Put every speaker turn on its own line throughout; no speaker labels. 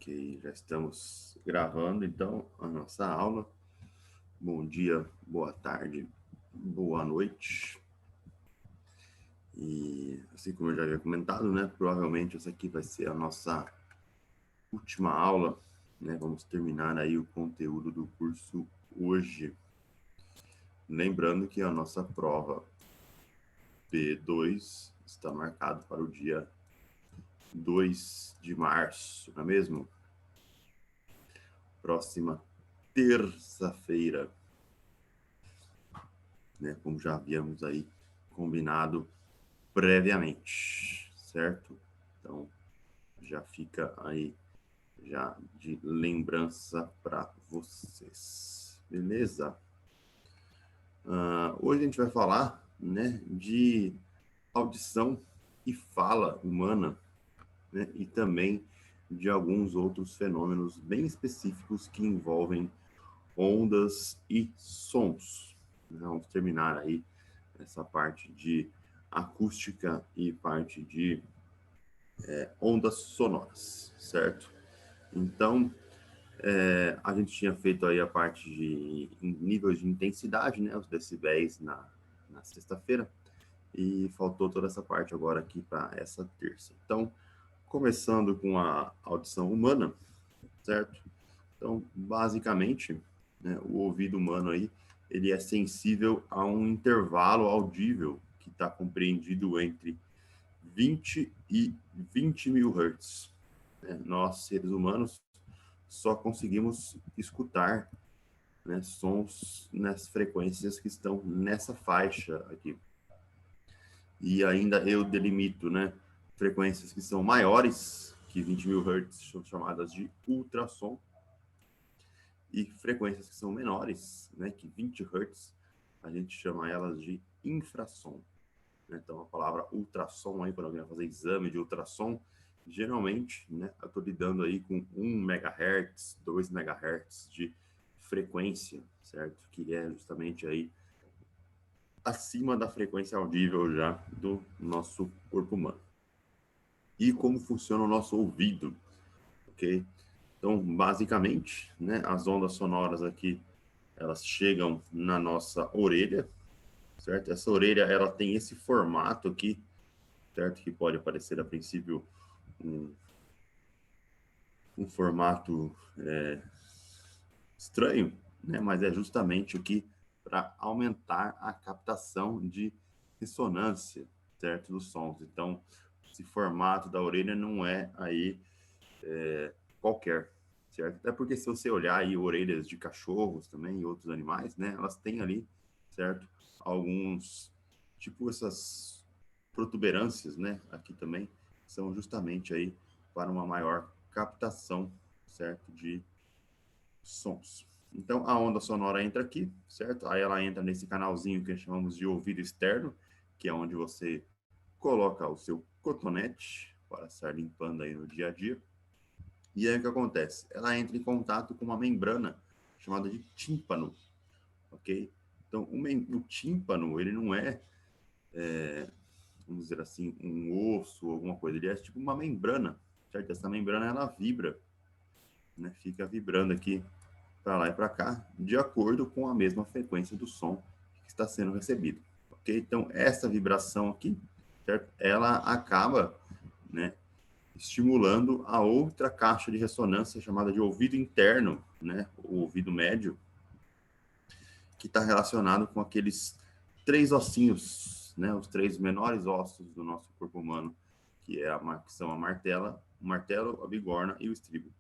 Ok, já estamos gravando então a nossa aula. Bom dia, boa tarde, boa noite. E assim como eu já havia comentado, né, provavelmente essa aqui vai ser a nossa última aula, né? Vamos terminar aí o conteúdo do curso hoje. Lembrando que a nossa prova P2 está marcada para o dia 2 de março, não é mesmo? Próxima terça-feira, né? Como já havíamos aí combinado previamente, certo? Então, já fica aí já de lembrança para vocês, beleza? Hoje a gente vai falar, né, de audição e fala humana, né, e também de alguns outros fenômenos bem específicos que envolvem ondas e sons. Vamos terminar aí essa parte de acústica e parte de ondas sonoras, certo? Então, a gente tinha feito aí a parte de níveis de intensidade, né, os decibéis na sexta-feira, e faltou toda essa parte agora aqui para essa terça. Então, começando com a audição humana, certo? Então, basicamente, né, o ouvido humano aí, ele é sensível a um intervalo audível que está compreendido entre 20 e 20 mil hertz. Nós, seres humanos, só conseguimos escutar, né, sons nas frequências que estão nessa faixa aqui. E ainda eu delimito, né, frequências que são maiores que 20 mil hertz, são chamadas de ultrassom, e frequências que são menores, né, que 20 hertz, a gente chama elas de infrassom. Então, a palavra ultrassom, aí, quando alguém vai fazer exame de ultrassom, geralmente, né, eu estou lidando aí com 1 MHz, 2 MHz de frequência, certo? Que é justamente aí acima da frequência audível já do nosso corpo humano. E como funciona o nosso ouvido, ok? Então, basicamente, né, as ondas sonoras aqui, elas chegam na nossa orelha, certo? Essa orelha, ela tem esse formato aqui, certo? Que pode parecer, a princípio, um formato estranho, né? Mas é justamente aqui para aumentar a captação de ressonância, certo? Dos sons. Então, esse formato da orelha não é aí qualquer, certo? Até porque se você olhar aí orelhas de cachorros também e outros animais, né? Elas têm ali, certo? Alguns, tipo essas protuberâncias, né? Aqui também são justamente aí para uma maior captação, certo? De sons. Então, a onda sonora entra aqui, certo? Aí ela entra nesse canalzinho que chamamos de ouvido externo, que é onde você coloca o seu cotonete para estar limpando aí no dia a dia. E aí o que acontece? Ela entra em contato com uma membrana chamada de tímpano, ok? Então, o tímpano, ele não é, vamos dizer assim, um osso ou alguma coisa, ele é tipo uma membrana, certo? Essa membrana, ela vibra, né? Fica vibrando aqui para lá e para cá, de acordo com a mesma frequência do som que está sendo recebido, ok? Então, essa vibração aqui, certo? Ela acaba, né, estimulando a outra caixa de ressonância chamada de ouvido interno, né, o ouvido médio, que está relacionado com aqueles três ossinhos, né, os três menores ossos do nosso corpo humano, que são a martela, o martelo, a bigorna e o estribo.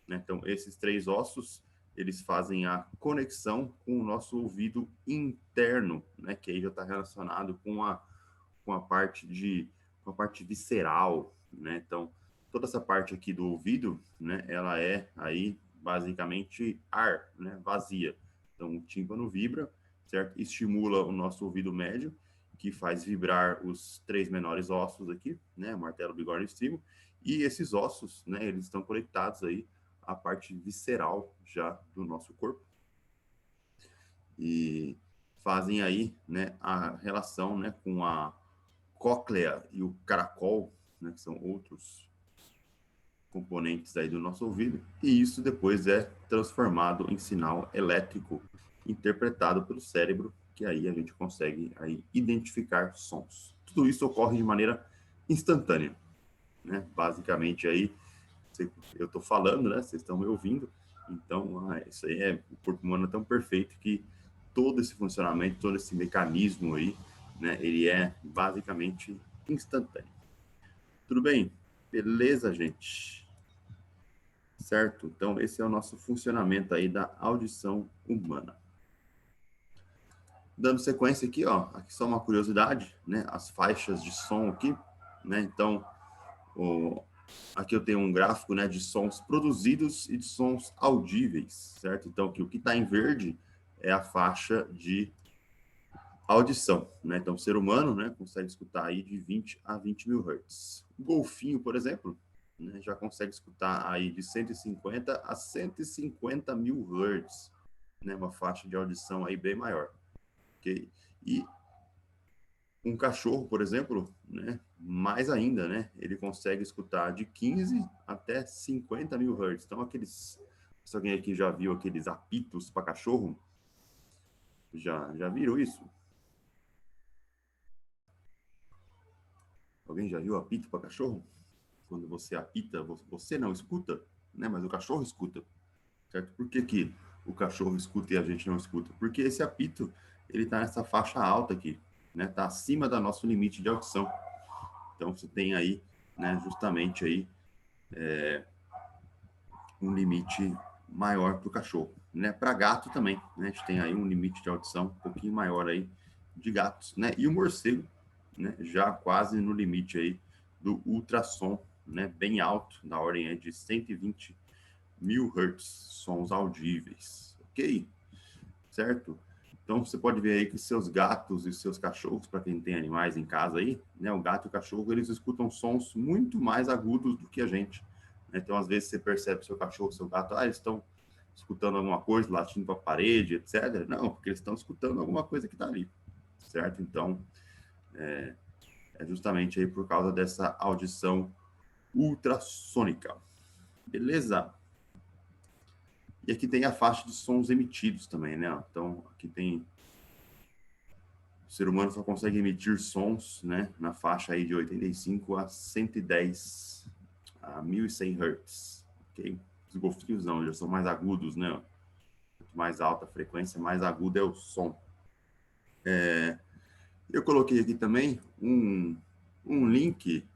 Né? Então, esses três ossos, eles fazem a conexão com o nosso ouvido interno, né, que aí já está relacionado com a parte com a parte visceral, né? Então, toda essa parte aqui do ouvido, né, ela é aí basicamente ar, né, vazia. Então, o tímpano vibra, certo? Estimula o nosso ouvido médio, que faz vibrar os três menores ossos aqui, né, martelo, bigorna e estribo, e esses ossos, né, eles estão conectados aí à parte visceral já do nosso corpo e fazem aí, né, a relação, né, com a cóclea e o caracol, né, que são outros componentes aí do nosso ouvido, e isso depois é transformado em sinal elétrico interpretado pelo cérebro, que aí a gente consegue aí identificar sons. Tudo isso ocorre de maneira instantânea, né? Basicamente aí eu estou falando, né? Vocês estão me ouvindo, então isso aí o corpo humano é tão perfeito que todo esse funcionamento, todo esse mecanismo aí, né? Ele é basicamente instantâneo. Tudo bem? Beleza, gente? Certo? Então, esse é o nosso funcionamento aí da audição humana. Dando sequência aqui, ó, aqui só uma curiosidade, né? As faixas de som aqui, né? Então, aqui eu tenho um gráfico, né, de sons produzidos e de sons audíveis, certo? Então, aqui, o que está em verde é a faixa de audição, né? Então, o ser humano, né, consegue escutar aí de 20 a 20 mil hertz. O golfinho, por exemplo, né, já consegue escutar aí de 150 a 150 mil hertz, né? Uma faixa de audição aí bem maior, ok? E um cachorro, por exemplo, né, mais ainda, né, ele consegue escutar de 15 até 50 mil hertz. Então, se alguém aqui já viu aqueles apitos para cachorro, já viram isso? Alguém já viu apito para cachorro? Quando você apita, você não escuta, né, mas o cachorro escuta, certo? Por que que o cachorro escuta e a gente não escuta? Porque esse apito, ele está nessa faixa alta aqui, né, tá acima do nosso limite de audição. Então, você tem aí, né, justamente aí, um limite maior para o cachorro, né? Para gato também, né? A gente tem aí um limite de audição um pouquinho maior aí de gatos, né? E o morcego, né? Já quase no limite aí do ultrassom, né? Bem alto, na ordem aí de 120 mil hertz, sons audíveis, ok? Certo? Então você pode ver aí que seus gatos e seus cachorros, para quem tem animais em casa aí, né? O gato e o cachorro, eles escutam sons muito mais agudos do que a gente. Então, às vezes, você percebe seu cachorro, seu gato, eles estão escutando alguma coisa, latindo para a parede, etc. Não, porque eles estão escutando alguma coisa que está ali, certo? Então, é justamente aí por causa dessa audição ultrassônica. Beleza? E aqui tem a faixa de sons emitidos também, né? Então, aqui tem... O ser humano só consegue emitir sons, né? Na faixa aí de 85 a 110 a 1100 Hz, ok? Os golfinhos não, eles são mais agudos, né? Quanto mais alta a frequência, mais agudo é o som. Eu coloquei aqui também um link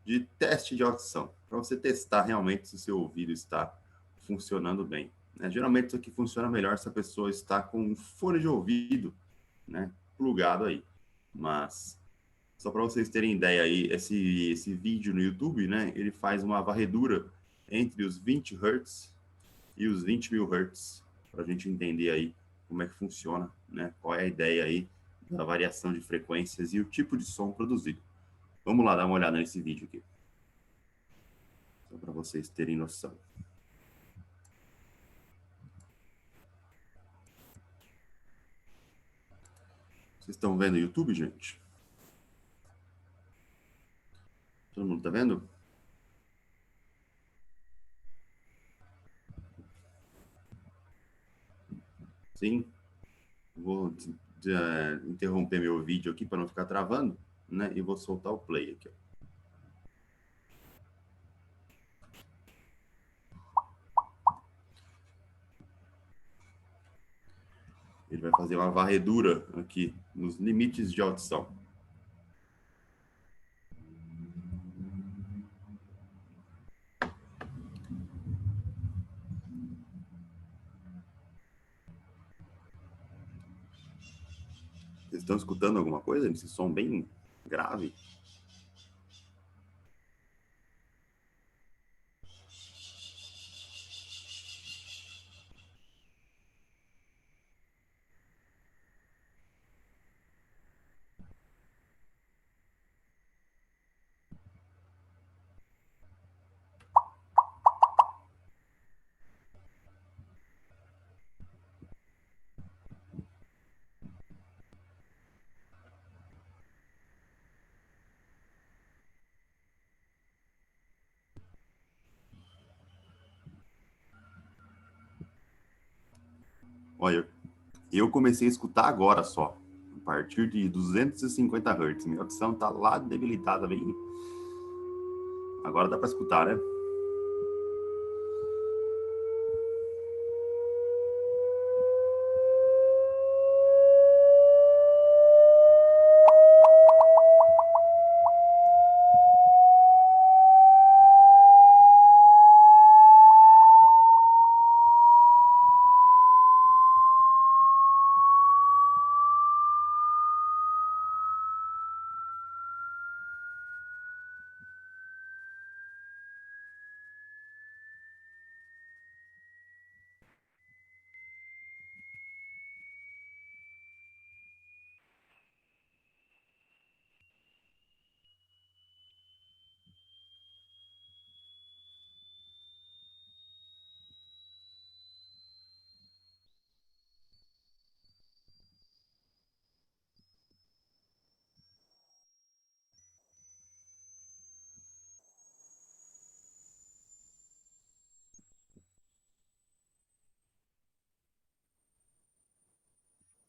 de teste de audição, para você testar realmente se o seu ouvido está funcionando bem. Né? Geralmente isso aqui funciona melhor se a pessoa está com um fone de ouvido, né, plugado aí. Mas, só para vocês terem ideia aí, esse vídeo no YouTube, né, ele faz uma varredura entre os 20 Hz e os 20 mil Hz, para a gente entender aí como é que funciona, né? Qual é a ideia aí da variação de frequências e o tipo de som produzido. Vamos lá dar uma olhada nesse vídeo aqui, só para vocês terem noção. Vocês estão vendo o YouTube, gente? Todo mundo está vendo? Sim? Vou interromper meu vídeo aqui para não ficar travando, né? E vou soltar o play aqui. Ó. Ele vai fazer uma varredura aqui nos limites de audição. Vocês estão escutando alguma coisa? Esse som bem grave? Olha, eu comecei a escutar agora só, a partir de 250 Hz. Minha audição tá lá debilitada, bem. Agora dá para escutar, né?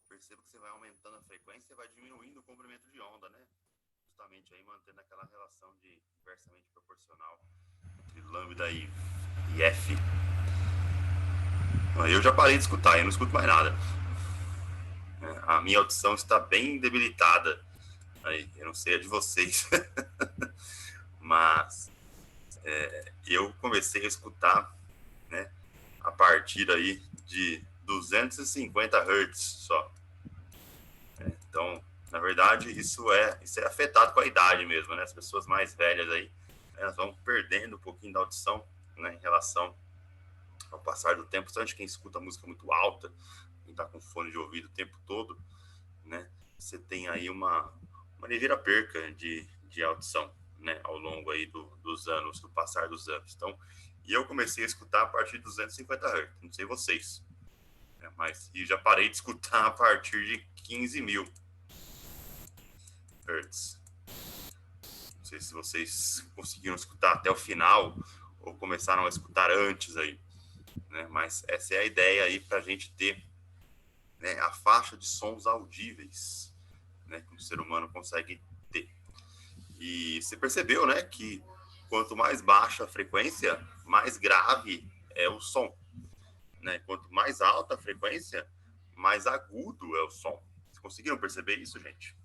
Perceba que você vai aumentando a frequência e vai diminuindo o comprimento de onda, né? Justamente aí mantendo aquela relação de inversamente proporcional entre lambda e F. Eu já parei de escutar, eu não escuto mais nada. A minha audição está bem debilitada. Aí, eu não sei a de vocês, mas eu comecei a escutar, né, a partir aí de 250 Hz só. Então, na verdade, isso é afetado com a idade mesmo, né? As pessoas mais velhas aí, elas vão perdendo um pouquinho da audição, né, em relação ao passar do tempo. Principalmente quem escuta música muito alta, quem está com fone de ouvido o tempo todo, né? Você tem aí uma ligeira perca de audição, né? Ao longo aí dos anos, do passar dos anos. Então, e eu comecei a escutar a partir de 250 Hz. Não sei vocês, né? Mas e já parei de escutar a partir de 15.000 Hz. Não sei se vocês conseguiram escutar até o final ou começaram a escutar antes aí, né? Mas essa é a ideia aí para a gente ter, né, a faixa de sons audíveis, né, que o ser humano consegue ter. E você percebeu, né, que quanto mais baixa a frequência, mais grave é o som, né? Quanto mais alta a frequência, mais agudo é o som. Vocês conseguiram perceber isso, gente?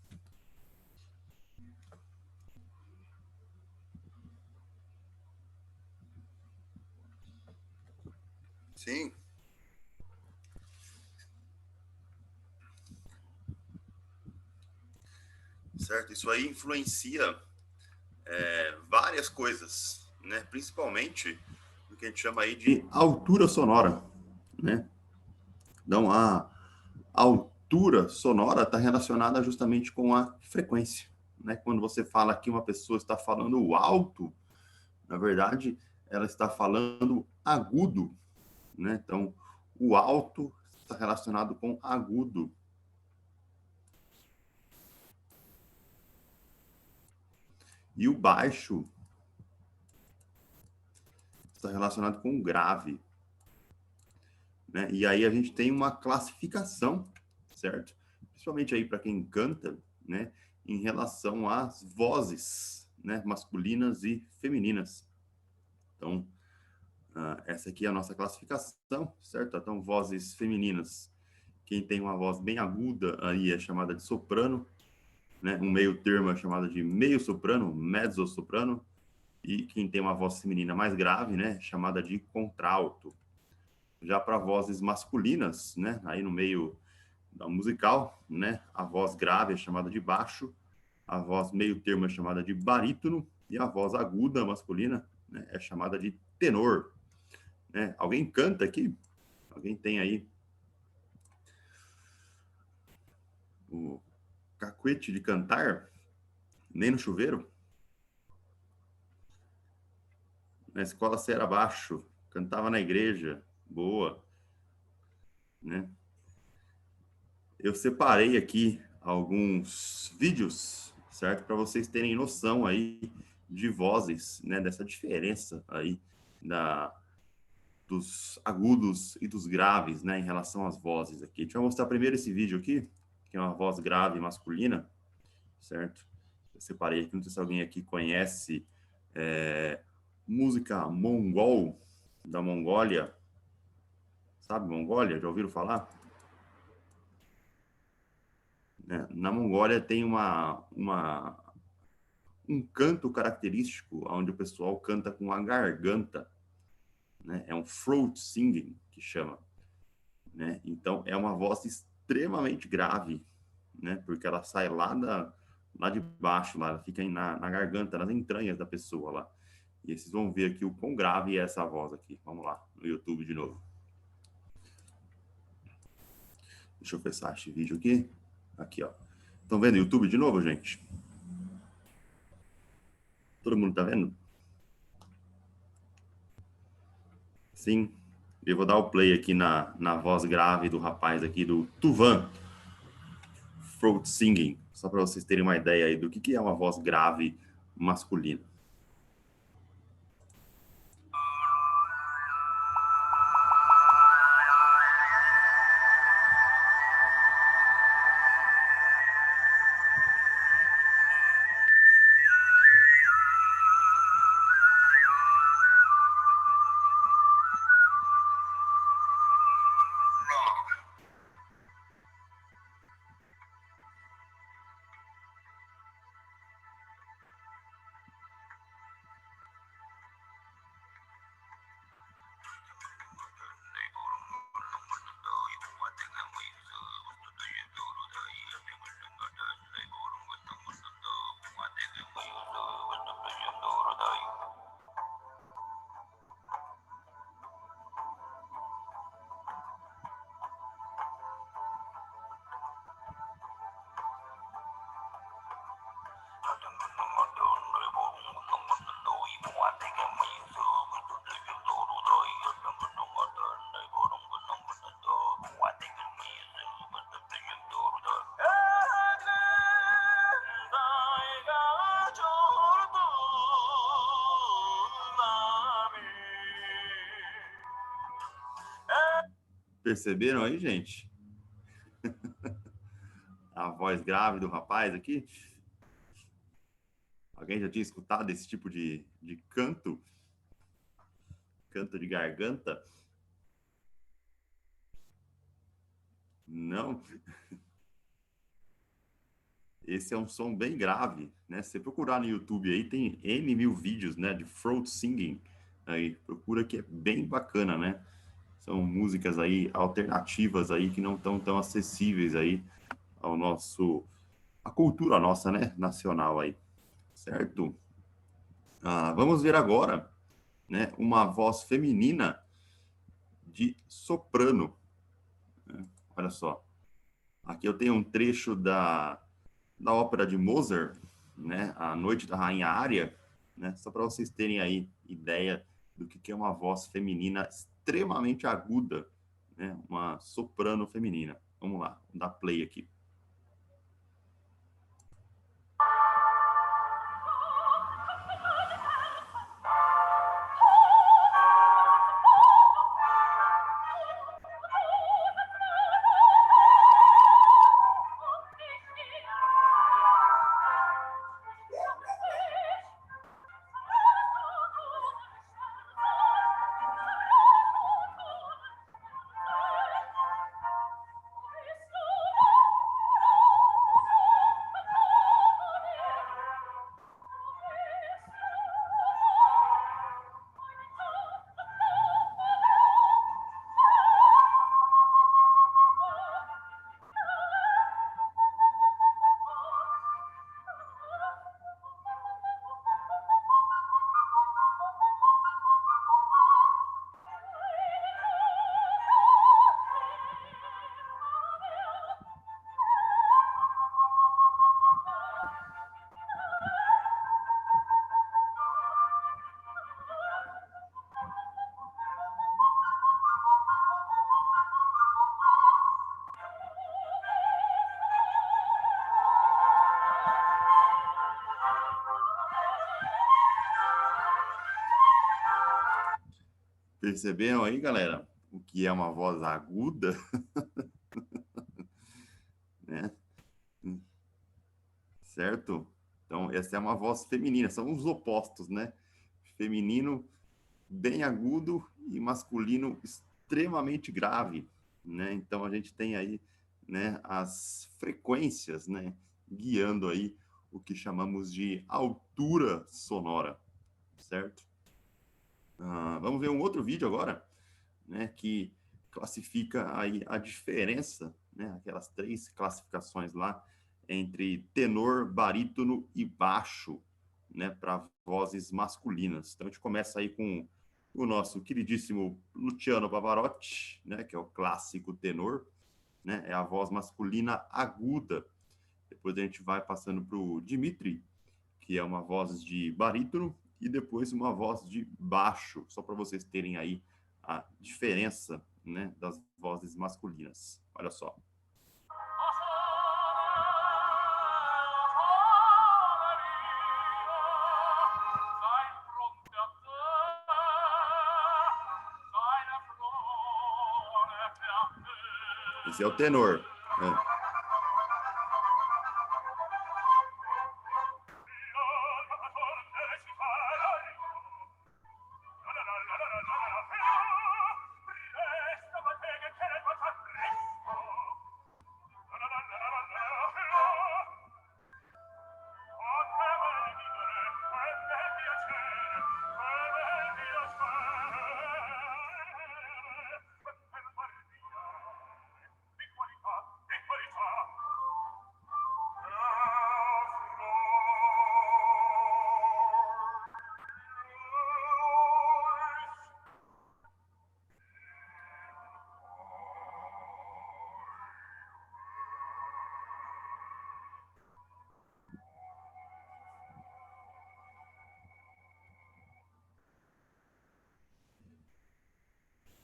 Sim, certo. Isso aí influencia várias coisas, né? Principalmente o que a gente chama aí de altura sonora, né? Então, a altura sonora está relacionada justamente com a frequência, né? Quando você fala que uma pessoa está falando alto, na verdade, ela está falando agudo, né? Então, o alto está relacionado com agudo. E o baixo está relacionado com grave, né? E aí a gente tem uma classificação, certo? Principalmente aí para quem canta, né? Em relação às vozes, né? Masculinas e femininas. Então, essa aqui é a nossa classificação, certo? Então, vozes femininas. Quem tem uma voz bem aguda aí é chamada de soprano, né? Um meio termo é chamada de meio soprano, mezzo soprano. E quem tem uma voz feminina mais grave, né? Chamada de contralto. Já para vozes masculinas, né? Aí no meio da musical, né? A voz grave é chamada de baixo, a voz meio termo é chamada de barítono e a voz aguda masculina, né, é chamada de tenor, né? Alguém canta aqui? Alguém tem aí o cacuete de cantar? Nem no chuveiro? Na escola você era baixo, cantava na igreja, boa, né? Eu separei aqui alguns vídeos, certo? Para vocês terem noção aí de vozes, né? Dessa diferença aí dos agudos e dos graves, né, em relação às vozes aqui. Deixa eu mostrar primeiro esse vídeo aqui, que é uma voz grave masculina, certo? Eu separei aqui, não sei se alguém aqui conhece música mongol, da Mongólia. Sabe Mongólia? Já ouviram falar? Na Mongólia tem um canto característico, onde o pessoal canta com a garganta, né? É um throat singing, que chama. Né? Então, é uma voz extremamente grave, né? Porque ela sai lá de baixo, lá, ela fica na garganta, nas entranhas da pessoa lá. E vocês vão ver aqui o quão grave é essa voz aqui. Vamos lá, no YouTube de novo. Deixa eu fechar este vídeo aqui. Aqui, ó. Estão vendo o YouTube de novo, gente? Todo mundo tá vendo? Sim. Eu vou dar o play aqui na voz grave do rapaz aqui, do Tuvan Throat Singing, só para vocês terem uma ideia aí do que é uma voz grave masculina. Perceberam aí, gente? A voz grave do rapaz aqui. Alguém já tinha escutado esse tipo de canto? Canto de garganta? Não? Esse é um som bem grave, né? Se você procurar no YouTube aí, tem N mil vídeos, né, de throat singing. Aí, procura que é bem bacana, né? São músicas aí alternativas aí que não estão tão acessíveis aí ao a cultura nossa, né, nacional aí, certo? Vamos ver agora, né, uma voz feminina de soprano, né? Olha só, aqui eu tenho um trecho da ópera de Mozart, né, A Noite da Rainha Ária, né, só para vocês terem aí ideia do que é uma voz feminina extremamente aguda, né, uma soprano feminina. Vamos lá, vou dar play aqui. Perceberam aí, galera, o que é uma voz aguda, né? Certo? Então, essa é uma voz feminina, são os opostos, né? Feminino bem agudo e masculino extremamente grave, né? Então, a gente tem aí, né, as frequências, né, guiando aí o que chamamos de altura sonora, certo? Vamos ver um outro vídeo agora, né, que classifica aí a diferença, né, aquelas três classificações lá entre tenor, barítono e baixo, né, para vozes masculinas. Então a gente começa aí com o nosso queridíssimo Luciano Pavarotti, né, que é o clássico tenor, né, é a voz masculina aguda. Depois a gente vai passando para o Dimitri, que é uma voz de barítono, e depois uma voz de baixo, só para vocês terem aí a diferença, né, das vozes masculinas. Olha só. Esse é o tenor. Né?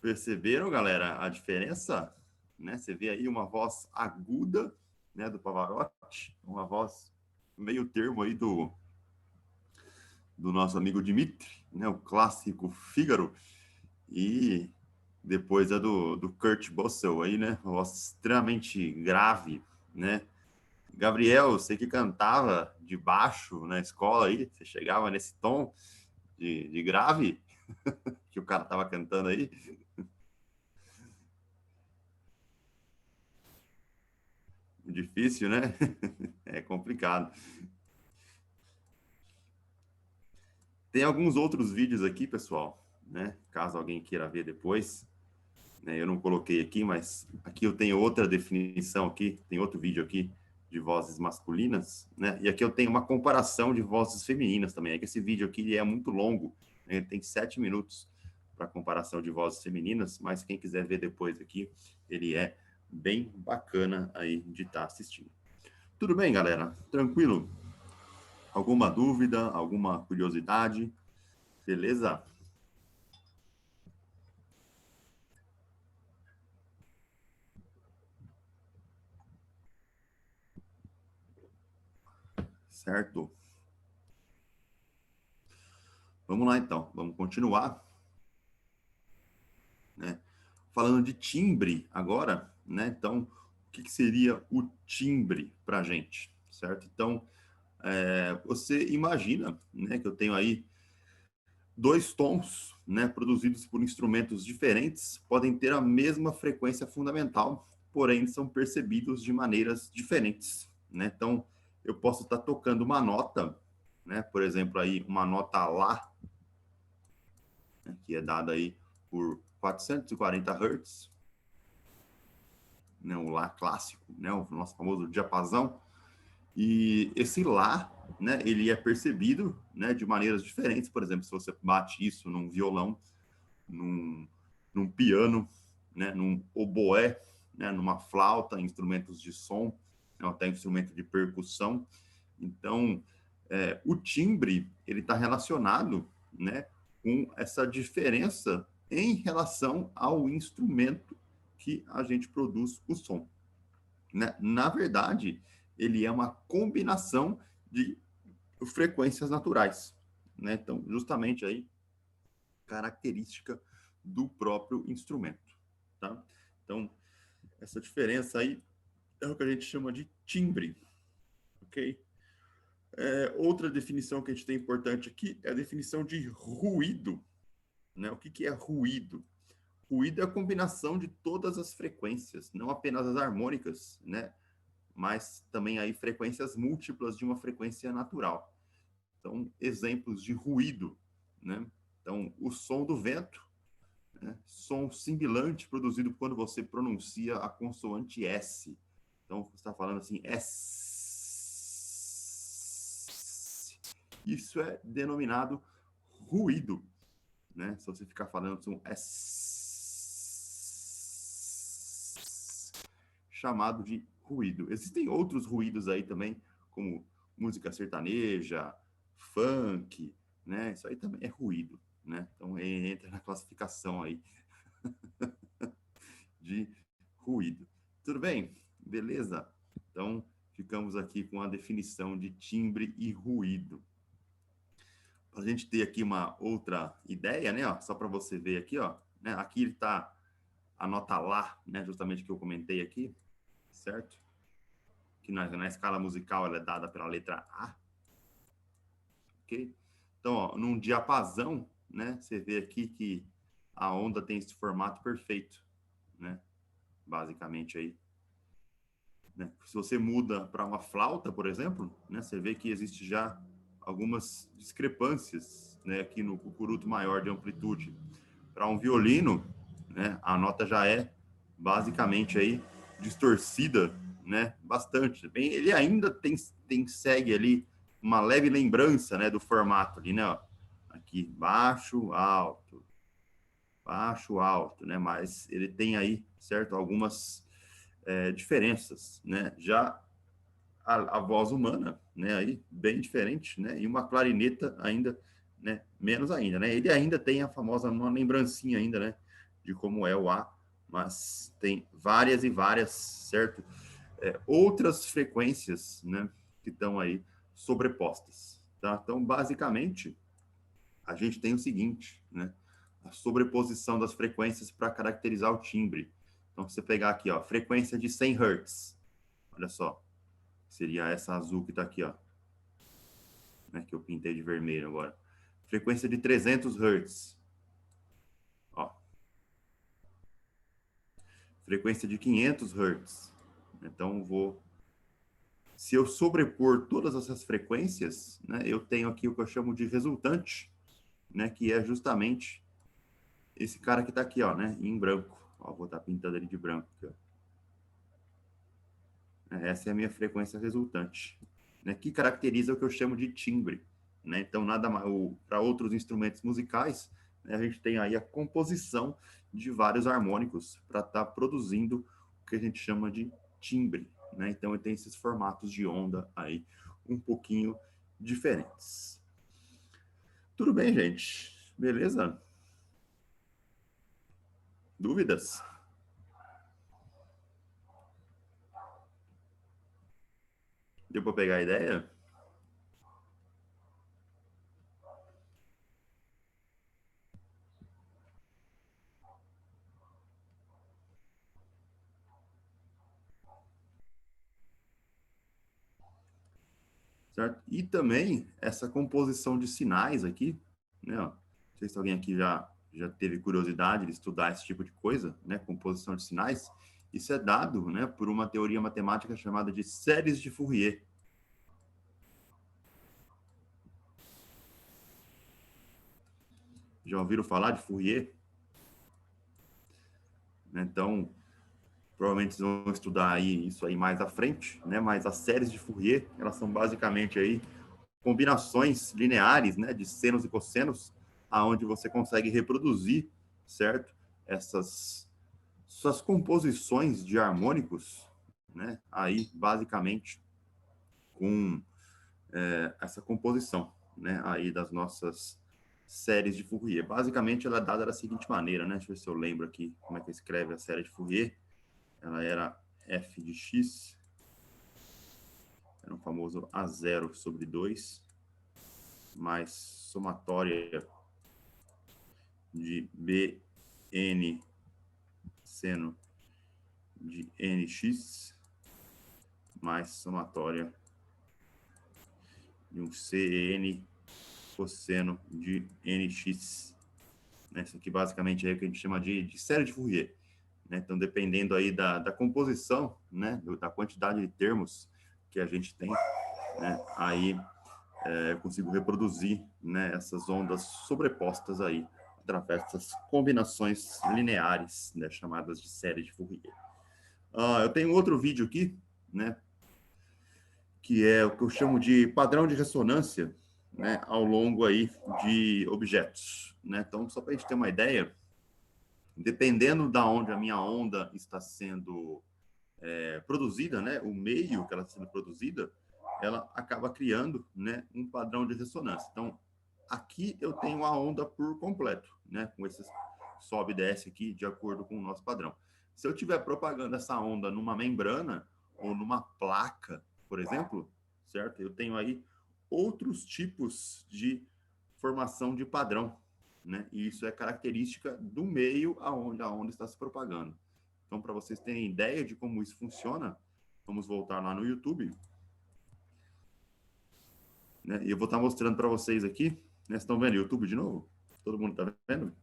Perceberam, galera, a diferença? Né? Você vê aí uma voz aguda, né, do Pavarotti, uma voz meio termo aí do nosso amigo Dimitri, né, o clássico Fígaro, e depois a do Kurt Russell aí, né, uma voz extremamente grave, né. Gabriel, você que cantava de baixo na escola aí, você chegava nesse tom de grave que o cara tava cantando aí? Difícil, né? É complicado. Tem alguns outros vídeos aqui, pessoal, né? Caso alguém queira ver depois, né? Eu não coloquei aqui, mas aqui eu tenho outra definição aqui, tem outro vídeo aqui de vozes masculinas, né? E aqui eu tenho uma comparação de vozes femininas também. É que esse vídeo aqui é muito longo, né? Ele tem 7 minutos para comparação de vozes femininas, mas quem quiser ver depois aqui, ele é bem bacana aí de estar assistindo. Tudo bem, galera? Tranquilo? Alguma dúvida, alguma curiosidade? Beleza? Certo. Vamos lá, então. Vamos continuar, né? Falando de timbre agora, né? Então, o que seria o timbre para a gente, certo? Então, você imagina, né, que eu tenho aí dois tons, né, produzidos por instrumentos diferentes, podem ter a mesma frequência fundamental, porém são percebidos de maneiras diferentes, né? Então, eu posso estar tocando uma nota, né, por exemplo, aí uma nota Lá, né, que é dada aí por 440 Hz, né, o Lá clássico, né, o nosso famoso diapasão, e esse Lá, né, ele é percebido, né, de maneiras diferentes. Por exemplo, se você bate isso num violão, num, num piano, né, num oboé, né, numa flauta, instrumentos de som, né, até instrumento de percussão. Então, o timbre ele está relacionado, né, com essa diferença em relação ao instrumento que a gente produz o som, né? Na verdade, ele é uma combinação de frequências naturais, né? Então, justamente aí característica do próprio instrumento, tá? Então, essa diferença aí é o que a gente chama de timbre, ok? Outra definição que a gente tem importante aqui é a definição de ruído, né? O que é ruído? Ruído é a combinação de todas as frequências, não apenas as harmônicas, né? Mas também aí frequências múltiplas de uma frequência natural. Então, exemplos de ruído, né? Então, o som do vento, né? Som sibilante produzido quando você pronuncia a consoante S. Então, você está falando assim, S. Isso é denominado ruído, né? Se você ficar falando som S, chamado de ruído. Existem outros ruídos aí também, como música sertaneja, funk, né? Isso aí também é ruído, né? Então entra na classificação aí de ruído. Tudo bem? Beleza? Então ficamos aqui com a definição de timbre e ruído. Para a gente ter aqui uma outra ideia, né? Ó, só para você ver aqui, ó, né? Aqui está a nota Lá, né? Justamente que eu comentei aqui, certo? Que na escala musical ela é dada pela letra A, ok? Então, ó, num diapasão, né? Você vê aqui que a onda tem esse formato perfeito, né? Basicamente aí, né? Se você muda para uma flauta, por exemplo, né? Você vê que existe já algumas discrepâncias, né? Aqui no cucuruto maior de amplitude. Para um violino, né? A nota já é basicamente aí distorcida, né? Bastante. Bem, ele ainda segue ali uma leve lembrança, né? Do formato ali, né? Ó. Aqui baixo, alto, né? Mas ele tem aí, certo? Algumas diferenças, né? Já a voz humana, né? Aí bem diferente, né? E uma clarineta ainda, né? Menos ainda, né? Ele ainda tem a famosa uma lembrancinha ainda, né? De como é o A, mas tem várias e várias, certo? Outras frequências, né? Que estão aí sobrepostas, tá? Então, basicamente, a gente tem o seguinte, né? A sobreposição das frequências para caracterizar o timbre. Então, se você pegar aqui, ó, frequência de 100 Hz, olha só, seria essa azul que está aqui, ó, né, que eu pintei de vermelho agora. Frequência de 300 Hz, ó. Frequência de 500 Hz. Então, se eu sobrepor todas essas frequências, né, eu tenho aqui o que eu chamo de resultante, né, que é justamente esse cara que está aqui, ó, né, em branco. Ó, vou estar pintando ele de branco aqui, ó. Essa é a minha frequência resultante, né, que caracteriza o que eu chamo de timbre, né? Então, nada mais para outros instrumentos musicais, né, a gente tem aí a composição de vários harmônicos para estar produzindo o que a gente chama de timbre, né? Então, ele tem esses formatos de onda aí um pouquinho diferentes. Tudo bem, gente? Beleza? Dúvidas? Deu para pegar a ideia? Certo? E também essa composição de sinais aqui, né? Ó, não sei se alguém aqui já teve curiosidade de estudar esse tipo de coisa, né? Composição de sinais. Isso é dado, né, por uma teoria matemática chamada de séries de Fourier. Já ouviram falar de Fourier? Então, provavelmente vocês vão estudar aí isso aí mais à frente, né? Mas as séries de Fourier, elas são basicamente aí combinações lineares, né, de senos e cossenos, aonde você consegue reproduzir, certo? Essas suas composições de harmônicos, né? Aí basicamente com essa composição, né? Aí das nossas séries de Fourier. Basicamente ela é dada da seguinte maneira, né? Deixa eu ver se eu lembro aqui como é que escreve a série de Fourier. Ela era f de x, era o famoso A0 sobre 2, mais somatória de B N seno de Nx mais somatória de um Cn cosseno de Nx. Isso aqui basicamente é o que a gente chama de série de Fourier. Né? Então, dependendo aí da composição, né, da quantidade de termos que a gente tem, né, aí eu consigo reproduzir, né, essas ondas sobrepostas aí através dessas combinações lineares, né, chamadas de série de Fourier. Eu tenho outro vídeo aqui, né, que é o que eu chamo de padrão de ressonância, né, ao longo aí de objetos, né? Então, só para a gente ter uma ideia, dependendo da onde a minha onda está sendo produzida, né, o meio que ela está sendo produzida, ela acaba criando, né, um padrão de ressonância. Então, aqui eu tenho a onda por completo, né, com esses sobe e desce aqui de acordo com o nosso padrão. Se eu estiver propagando essa onda numa membrana ou numa placa, por exemplo, certo? Eu tenho aí outros tipos de formação de padrão, né? E isso é característica do meio aonde a onda está se propagando. Então, para vocês terem ideia de como isso funciona, vamos voltar lá no YouTube. Né? E eu vou estar mostrando para vocês aqui. Né? Vocês estão vendo o YouTube de novo? Todo mundo está vendo?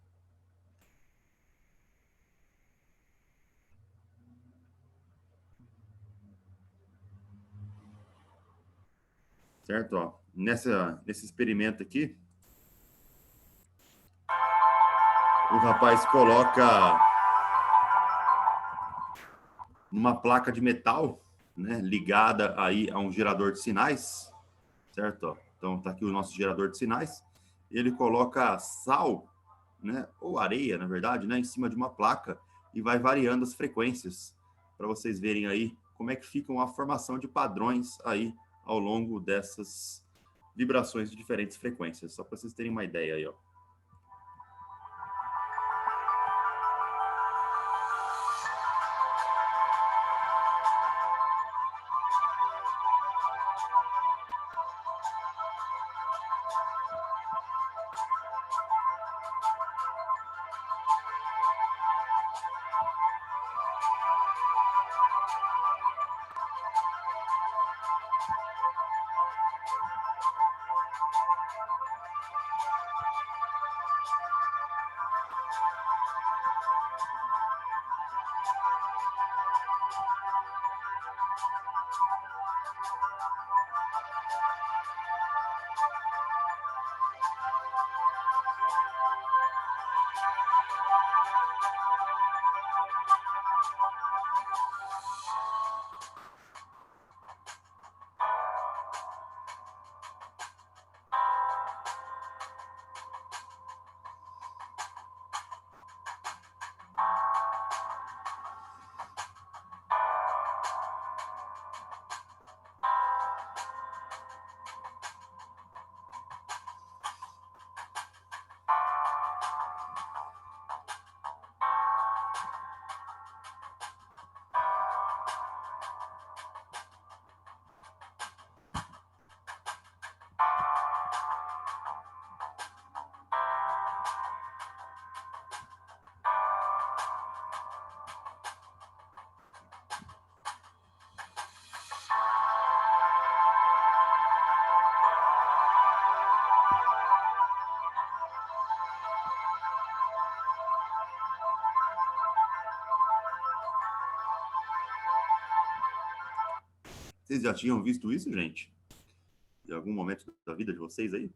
Certo? Ó, nesse experimento aqui, o rapaz coloca numa placa de metal, né, ligada aí a um gerador de sinais, certo? Ó, então tá aqui o nosso gerador de sinais. Ele coloca sal, né, ou areia, na verdade, né, em cima de uma placa e vai variando as frequências para vocês verem aí como é que ficam a formação de padrões aí ao longo dessas vibrações de diferentes frequências. Só para vocês terem uma ideia aí, ó. Vocês já tinham visto isso, gente? Em algum momento da vida de vocês aí?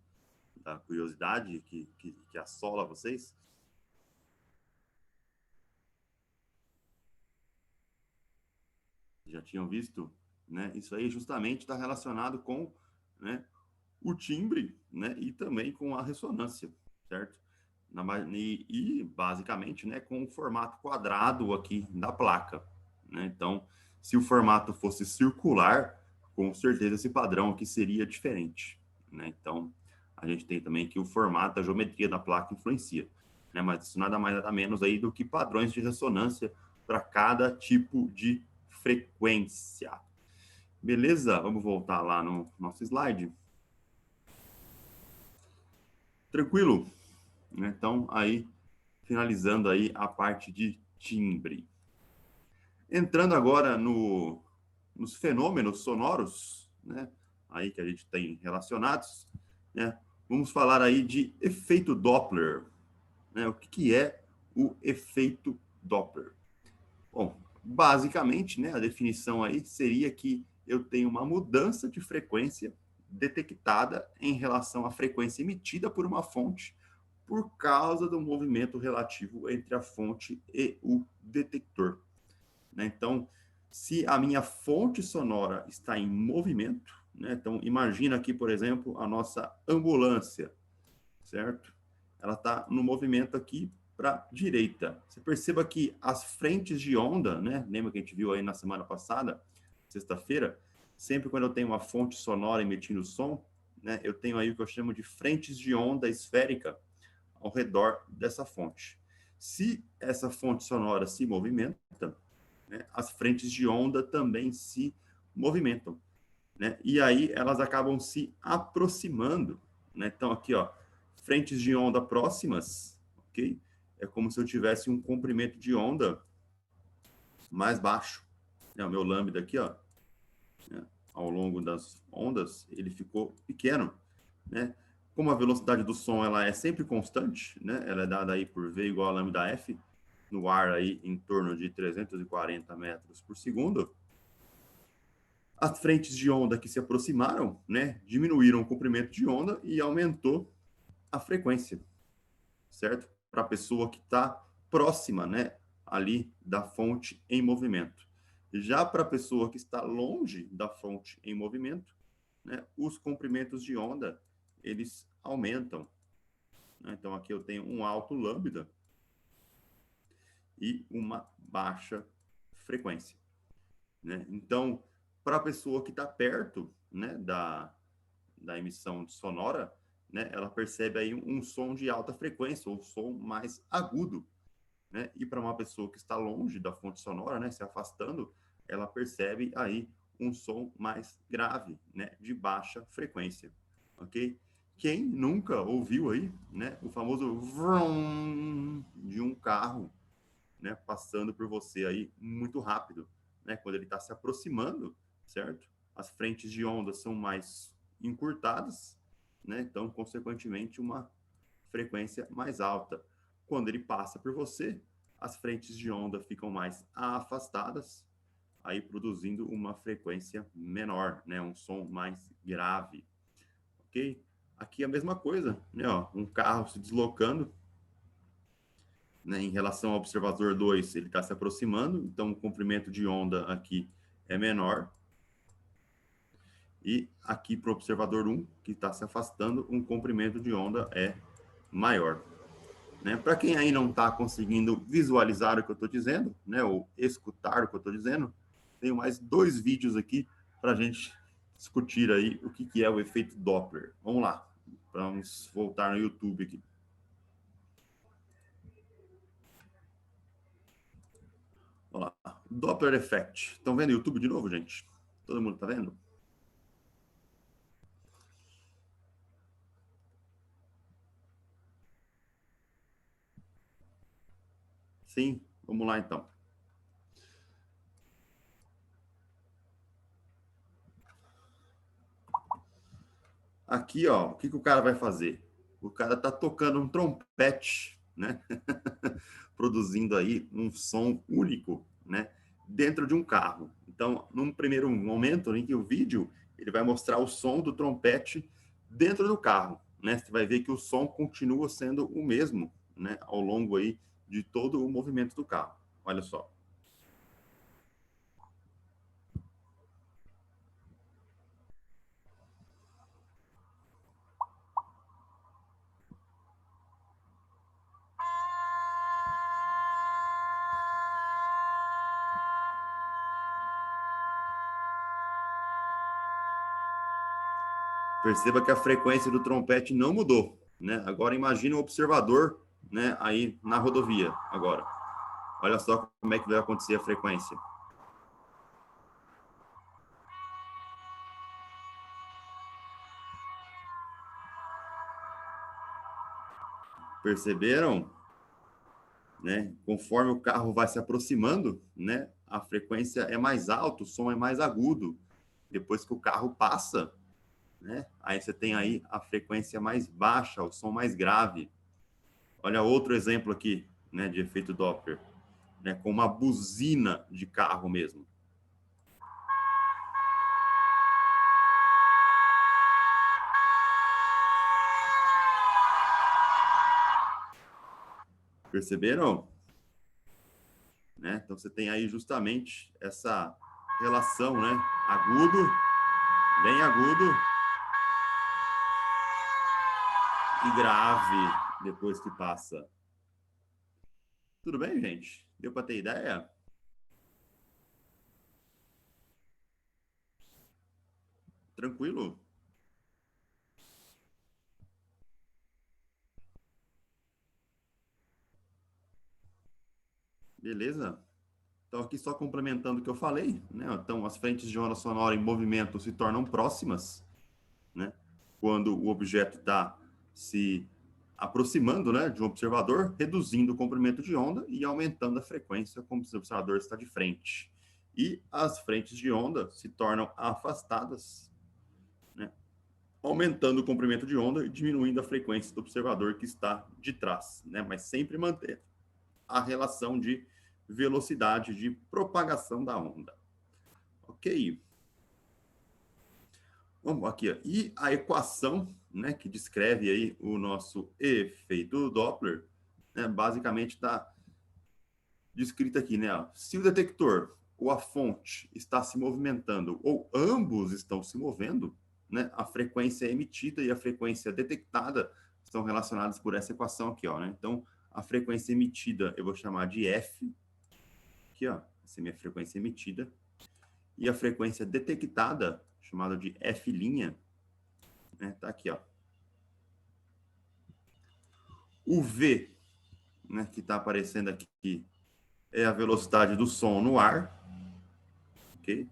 Da curiosidade que assola vocês? Já tinham visto? Né? Isso aí justamente está relacionado com, né, o timbre, né, e também com a ressonância, certo? Basicamente, né, com o formato quadrado aqui da placa, né? Então, se o formato fosse circular, com certeza esse padrão aqui seria diferente, né? Então, a gente tem também que o formato, a geometria da placa influencia, né? Mas isso nada mais nada menos aí do que padrões de ressonância para cada tipo de frequência. Beleza? Vamos voltar lá no nosso slide. Tranquilo? Então, aí, finalizando aí a parte de timbre. Entrando agora nos fenômenos sonoros, né, aí que a gente tem relacionados, né, vamos falar aí de efeito Doppler. Né? O que é o efeito Doppler? Bom, basicamente, né, a definição aí seria que eu tenho uma mudança de frequência detectada em relação à frequência emitida por uma fonte por causa do movimento relativo entre a fonte e o detector. Né? Então, se a minha fonte sonora está em movimento, né? Então imagina aqui, por exemplo, a nossa ambulância, certo? Ela está no movimento aqui para a direita. Você perceba que as frentes de onda, né? Lembra que a gente viu aí na semana passada, sexta-feira? Sempre quando eu tenho uma fonte sonora emitindo som, né? Eu tenho aí o que eu chamo de frentes de onda esférica ao redor dessa fonte. Se essa fonte sonora se movimenta, né, as frentes de onda também se movimentam, né? E aí elas acabam se aproximando, né? Então aqui, ó, frentes de onda próximas, ok? É como se eu tivesse um comprimento de onda mais baixo. Né? O meu lambda aqui, ó, né? Ao longo das ondas, ele ficou pequeno, né? Como a velocidade do som ela é sempre constante, né? Ela é dada aí por V igual a lambda F, no ar aí em torno de 340 metros por segundo. As frentes de onda que se aproximaram, né, diminuíram o comprimento de onda e aumentou a frequência, certo? Para a pessoa que está próxima, né, ali da fonte em movimento. Já para a pessoa que está longe da fonte em movimento, né, os comprimentos de onda eles aumentam. Né? Então aqui eu tenho um alto lambda e uma baixa frequência. Né? Então, para a pessoa que está perto, né, da emissão sonora, né, ela percebe aí um som de alta frequência, ou um som mais agudo. Né? E para uma pessoa que está longe da fonte sonora, né, se afastando, ela percebe aí um som mais grave, né, de baixa frequência. Ok? Quem nunca ouviu aí, né, o famoso vrum de um carro, né, passando por você aí muito rápido, né, quando ele está se aproximando, certo? As frentes de onda são mais encurtadas, né, então, consequentemente, uma frequência mais alta. Quando ele passa por você, as frentes de onda ficam mais afastadas, aí produzindo uma frequência menor, né, um som mais grave, ok? Aqui é a mesma coisa, né, ó, um carro se deslocando, né, em relação ao observador 2, ele está se aproximando, então o comprimento de onda aqui é menor. E aqui para o observador 1, que está se afastando, um comprimento de onda é maior. Né? Para quem aí não está conseguindo visualizar o que eu estou dizendo, né, ou escutar o que eu estou dizendo, tenho mais 2 vídeos aqui para a gente discutir aí o que é o efeito Doppler. Vamos lá, vamos voltar no YouTube aqui. Olha lá, Doppler Effect. Estão vendo o YouTube de novo, gente? Todo mundo está vendo? Sim, vamos lá então. Aqui, ó, o que o cara vai fazer? O cara tá tocando um trompete, né? Produzindo aí um som único, né? Dentro de um carro. Então, num primeiro momento em que o vídeo ele vai mostrar o som do trompete dentro do carro, né? Você vai ver que o som continua sendo o mesmo, né? Ao longo aí de todo o movimento do carro. Olha só. Perceba que a frequência do trompete não mudou, né? Agora imagine um observador, né, aí na rodovia agora. Olha só como é que vai acontecer a frequência. Perceberam? né? Conforme o carro vai se aproximando, né? A frequência é mais alta, o som é mais agudo. Depois que o carro passa, né? Aí você tem aí a frequência mais baixa, o som mais grave. Olha outro exemplo aqui, né? De efeito Doppler, né? Com uma buzina de carro mesmo. Perceberam? Né? Então você tem aí justamente essa relação, né? Agudo, bem agudo e grave depois que passa. Tudo bem, gente? Deu para ter ideia? Tranquilo? Beleza? Então, aqui só complementando o que eu falei, né? Então, as frentes de onda sonora em movimento se tornam próximas, né? Quando o objeto está se aproximando, né, de um observador, reduzindo o comprimento de onda e aumentando a frequência como se o observador está de frente. E as frentes de onda se tornam afastadas, né, aumentando o comprimento de onda e diminuindo a frequência do observador que está de trás, né, mas sempre manter a relação de velocidade de propagação da onda. Ok. Vamos aqui, ó. E a equação, né, que descreve aí o nosso efeito Doppler, né, basicamente está descrita aqui, né? Ó. Se o detector ou a fonte está se movimentando ou ambos estão se movendo, né, a frequência emitida e a frequência detectada estão relacionadas por essa equação aqui, ó, né? Então, a frequência emitida eu vou chamar de F, aqui, ó, essa é a minha frequência emitida, e a frequência detectada, chamada de F', né, tá aqui, ó. O V, né, que está aparecendo aqui, é a velocidade do som no ar, ok?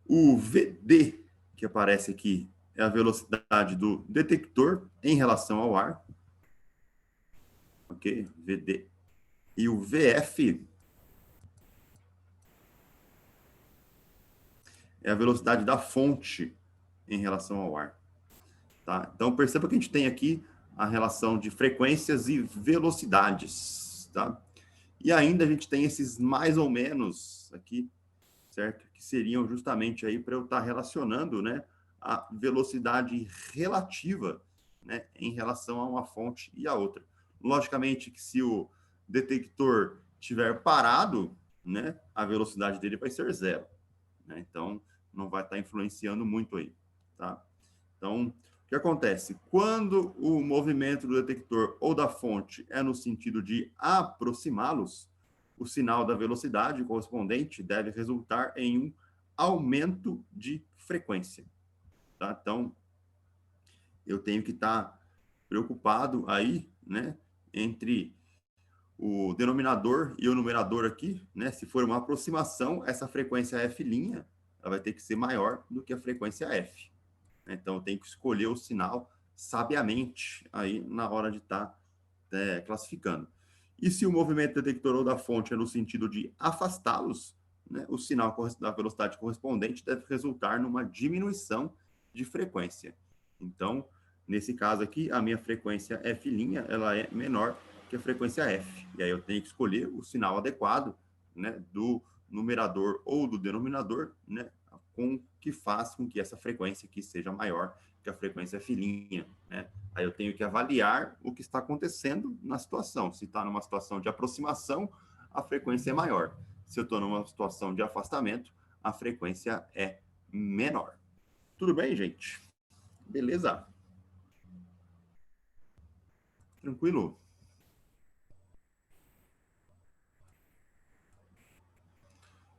O VD, que aparece aqui, é a velocidade do detector em relação ao ar, ok? VD. E o VF é a velocidade da fonte em relação ao ar, tá? Então perceba que a gente tem aqui a relação de frequências e velocidades, tá? E ainda a gente tem esses mais ou menos aqui, certo? Que seriam justamente aí para eu estar relacionando, né, a velocidade relativa, né, em relação a uma fonte e a outra. Logicamente que se o detector estiver parado, né, a velocidade dele vai ser zero, né? Então não vai estar influenciando muito aí, tá? Então, o que acontece? Quando o movimento do detector ou da fonte é no sentido de aproximá-los, o sinal da velocidade correspondente deve resultar em um aumento de frequência. Tá? Então, eu tenho que estar preocupado aí, né, entre o denominador e o numerador aqui, né? Se for uma aproximação, essa frequência F', ela vai ter que ser maior do que a frequência F. Então, tem que escolher o sinal sabiamente aí na hora de estar classificando. E se o movimento detector ou da fonte é no sentido de afastá-los, né, o sinal da velocidade correspondente deve resultar numa diminuição de frequência. Então, nesse caso aqui, a minha frequência F' ela é menor que a frequência F. E aí eu tenho que escolher o sinal adequado, né, do numerador ou do denominador, né, com que faz com que essa frequência aqui seja maior que a frequência F', né? Aí eu tenho que avaliar o que está acontecendo na situação. Se está numa situação de aproximação, a frequência é maior. Se eu estou numa situação de afastamento, a frequência é menor. Tudo bem, gente? Beleza? Tranquilo?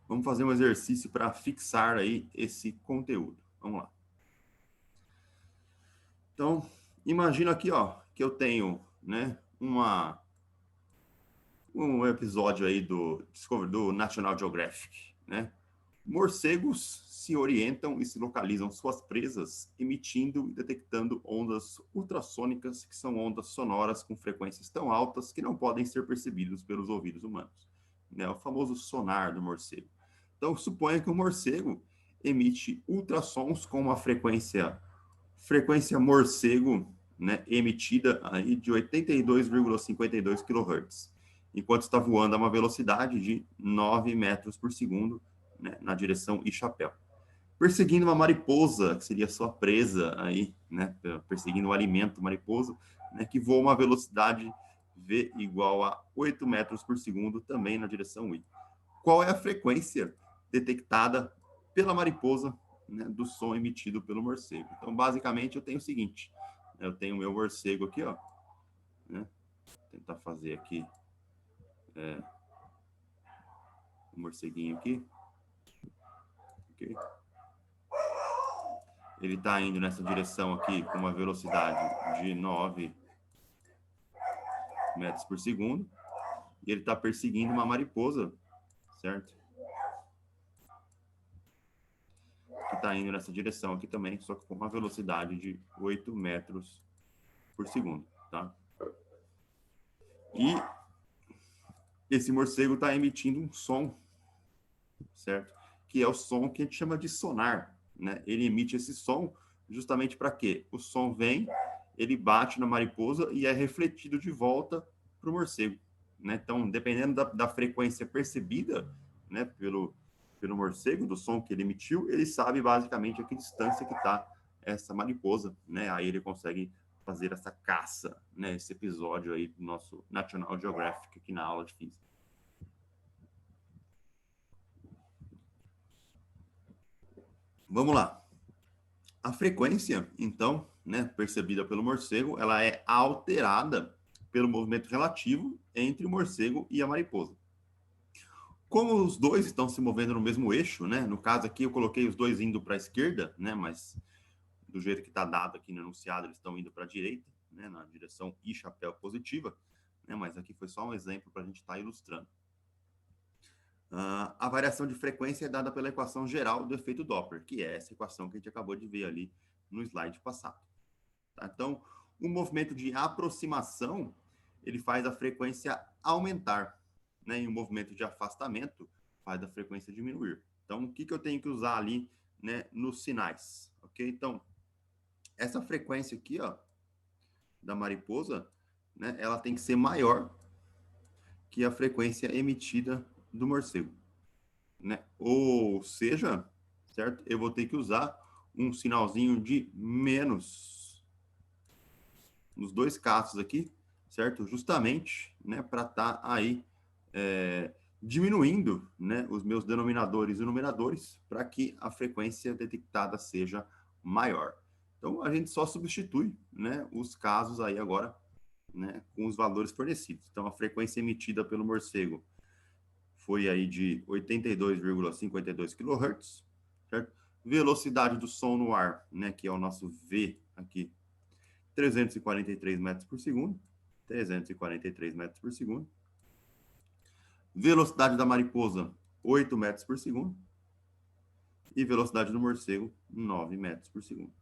Vamos fazer um exercício para fixar aí esse conteúdo. Vamos lá. Então, imagina aqui, ó, que eu tenho, né, um episódio aí do National Geographic, né? Morcegos se orientam e se localizam suas presas emitindo e detectando ondas ultrassônicas, que são ondas sonoras com frequências tão altas que não podem ser percebidas pelos ouvidos humanos. Né? O famoso sonar do morcego. Então, suponha que o morcego emite ultrassons com uma frequência morcego, né, emitida aí de 82,52 kHz, enquanto está voando a uma velocidade de 9 metros por segundo, né, na direção Ixapel. Perseguindo uma mariposa, que seria sua presa aí, né, perseguindo o alimento mariposa, né, que voa uma velocidade V igual a 8 metros por segundo, também na direção I. Qual é a frequência detectada pela mariposa, né, do som emitido pelo morcego? Então, basicamente, eu tenho o seguinte: eu tenho o meu morcego aqui, ó, né? Vou tentar fazer aqui o morceguinho aqui. Okay. Ele está indo nessa direção aqui com uma velocidade de 9 metros por segundo. E ele está perseguindo uma mariposa, certo? Que está indo nessa direção aqui também, só que com uma velocidade de 8 metros por segundo, tá? E esse morcego está emitindo um som, certo? Que é o som que a gente chama de sonar, né? Ele emite esse som justamente para quê? O som vem, ele bate na mariposa e é refletido de volta para o morcego, né? Então, dependendo da frequência percebida, né, pelo morcego, do som que ele emitiu, ele sabe basicamente a que distância que está essa mariposa, né? Aí ele consegue fazer essa caça, né? Esse episódio aí do nosso National Geographic aqui na aula de física. Vamos lá. A frequência, então, né, percebida pelo morcego, ela é alterada pelo movimento relativo entre o morcego e a mariposa. Como os dois estão se movendo no mesmo eixo, né? No caso aqui eu coloquei os dois indo para a esquerda, né? Mas do jeito que está dado aqui no enunciado, eles estão indo para a direita, né? Na direção I chapéu positiva, né? Mas aqui foi só um exemplo para a gente estar ilustrando. A variação de frequência é dada pela equação geral do efeito Doppler, que é essa equação que a gente acabou de ver ali no slide passado. Tá? Então, o movimento de aproximação, ele faz a frequência aumentar, né? E o movimento de afastamento faz a frequência diminuir. Então, o que eu tenho que usar ali, né, nos sinais? Ok? Então, essa frequência aqui, ó, da mariposa, né, ela tem que ser maior que a frequência emitida do morcego, né? Ou seja, certo? Eu vou ter que usar um sinalzinho de menos nos dois casos aqui, certo? Justamente, né, para estar aí diminuindo, né, os meus denominadores e numeradores para que a frequência detectada seja maior. Então, a gente só substitui, né, os casos aí agora, né, com os valores fornecidos. Então, a frequência emitida pelo morcego foi aí de 82,52 kHz, certo? Velocidade do som no ar, né, que é o nosso V aqui, 343 metros por segundo. 343 metros por segundo. Velocidade da mariposa, 8 metros por segundo. E velocidade do morcego, 9 metros por segundo.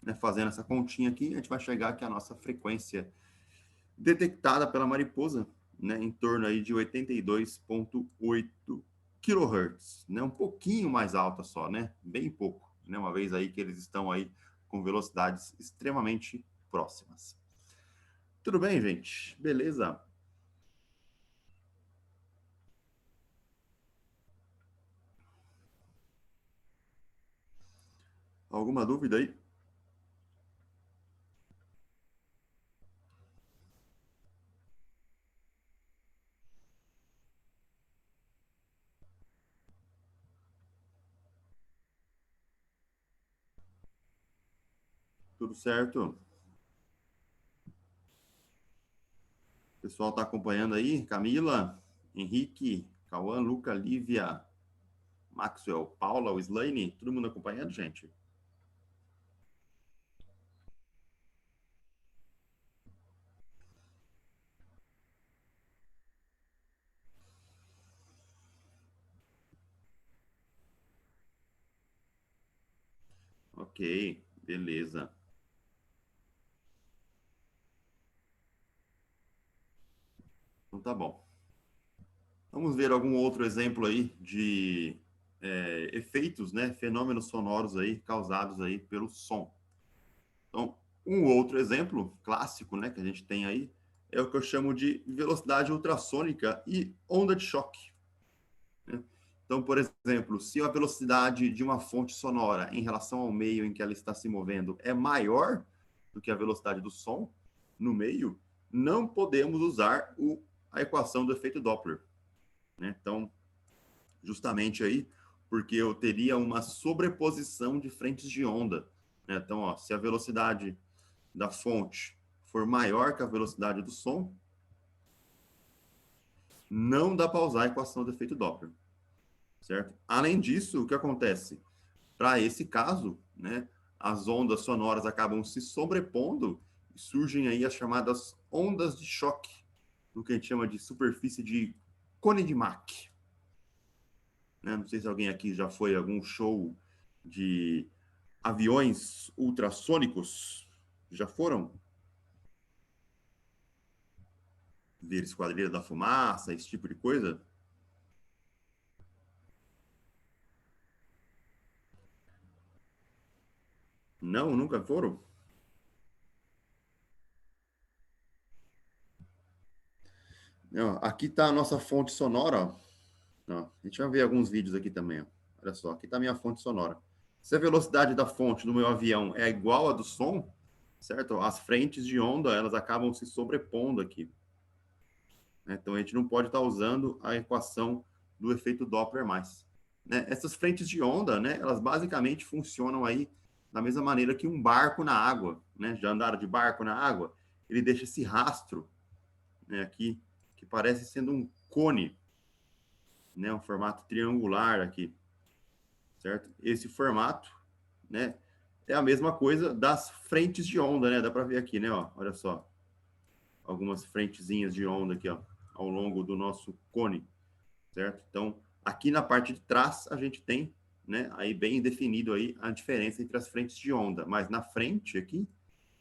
Né, fazendo essa continha aqui, a gente vai chegar aqui a nossa frequência detectada pela mariposa, né, em torno aí de 82,8 kHz, né, um pouquinho mais alta só, né, bem pouco, né, uma vez aí que eles estão aí com velocidades extremamente próximas. Tudo bem, gente? Beleza? Alguma dúvida aí? Tudo certo? O pessoal está acompanhando aí? Camila, Henrique, Cauã, Luca, Lívia, Maxwell, Paula, Wislaine, todo mundo acompanhando, gente? Ok, beleza. Então tá bom. Vamos ver algum outro exemplo aí de efeitos, né, fenômenos sonoros aí causados aí pelo som. Então, um outro exemplo clássico, né, que a gente tem aí é o que eu chamo de velocidade ultrassônica e onda de choque, né? Então, por exemplo, se a velocidade de uma fonte sonora em relação ao meio em que ela está se movendo é maior do que a velocidade do som no meio, não podemos usar a equação do efeito Doppler, né? Então, justamente aí, porque eu teria uma sobreposição de frentes de onda, né? Então, ó, se a velocidade da fonte for maior que a velocidade do som, não dá para usar a equação do efeito Doppler, certo? Além disso, o que acontece? Para esse caso, né, as ondas sonoras acabam se sobrepondo e surgem aí as chamadas ondas de choque, o que a gente chama de superfície de cone de Mach, né? Não sei se alguém aqui já foi a algum show de aviões ultrassônicos. Já foram ver Esquadrilha da Fumaça, esse tipo de coisa? Não, nunca foram? Não, aqui está a nossa fonte sonora, ó. Ó, a gente vai ver alguns vídeos aqui também, ó. Olha só, aqui está a minha fonte sonora. Se a velocidade da fonte do meu avião é igual à do som, certo? As frentes de onda, elas acabam se sobrepondo aqui, né? Então, a gente não pode estar usando a equação do efeito Doppler mais, né? Essas frentes de onda, né, elas basicamente funcionam aí da mesma maneira que um barco na água, né? Já andaram de barco na água? Ele deixa esse rastro, né, aqui, que parece sendo um cone, né, um formato triangular aqui, certo? Esse formato, né, é a mesma coisa das frentes de onda, né? Dá para ver aqui, né, ó, olha só, algumas frentezinhas de onda aqui, ó, ao longo do nosso cone, certo? Então, aqui na parte de trás a gente tem, né, aí bem definido aí a diferença entre as frentes de onda, mas na frente aqui,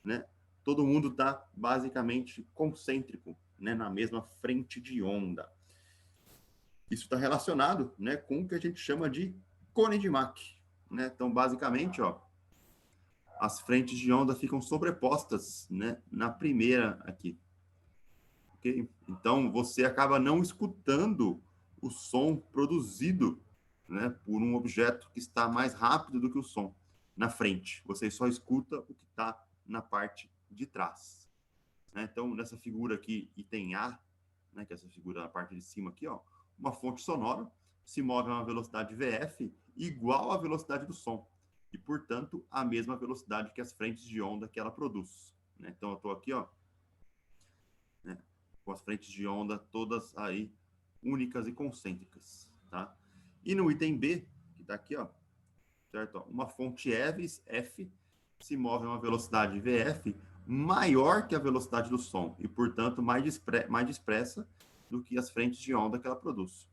né, todo mundo está basicamente concêntrico, né, na mesma frente de onda. Isso está relacionado, né, com o que a gente chama de cone de Mach, né? Então, basicamente, ó, as frentes de onda ficam sobrepostas, né, na primeira aqui. Okay? Então, você acaba não escutando o som produzido, né, por um objeto que está mais rápido do que o som na frente. Você só escuta o que está na parte de trás, né? Então, nessa figura aqui, item A, né, que é essa figura na parte de cima aqui, ó, uma fonte sonora se move a uma velocidade VF igual à velocidade do som e, portanto, a mesma velocidade que as frentes de onda que ela produz, né? Então, eu estou aqui, ó, né, com as frentes de onda todas aí únicas e concêntricas, tá? E no item B, que está aqui, ó, certo? Ó, uma fonte EVs, F, se move a uma velocidade VF maior que a velocidade do som e, portanto, mais expressa do que as frentes de onda que ela produz,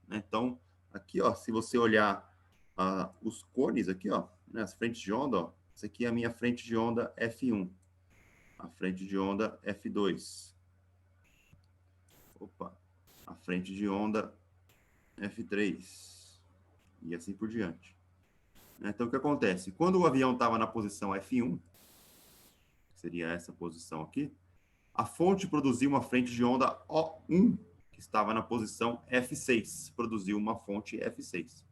né? Então, aqui, ó, se você olhar os cones aqui, ó, né, as frentes de onda, ó, essa aqui é a minha frente de onda F1, a frente de onda F2, opa, a frente de onda F3 e assim por diante. Então, o que acontece? Quando o avião estava na posição F1, que seria essa posição aqui, a fonte produziu uma frente de onda O1, que estava na posição F6, produziu uma fonte F6.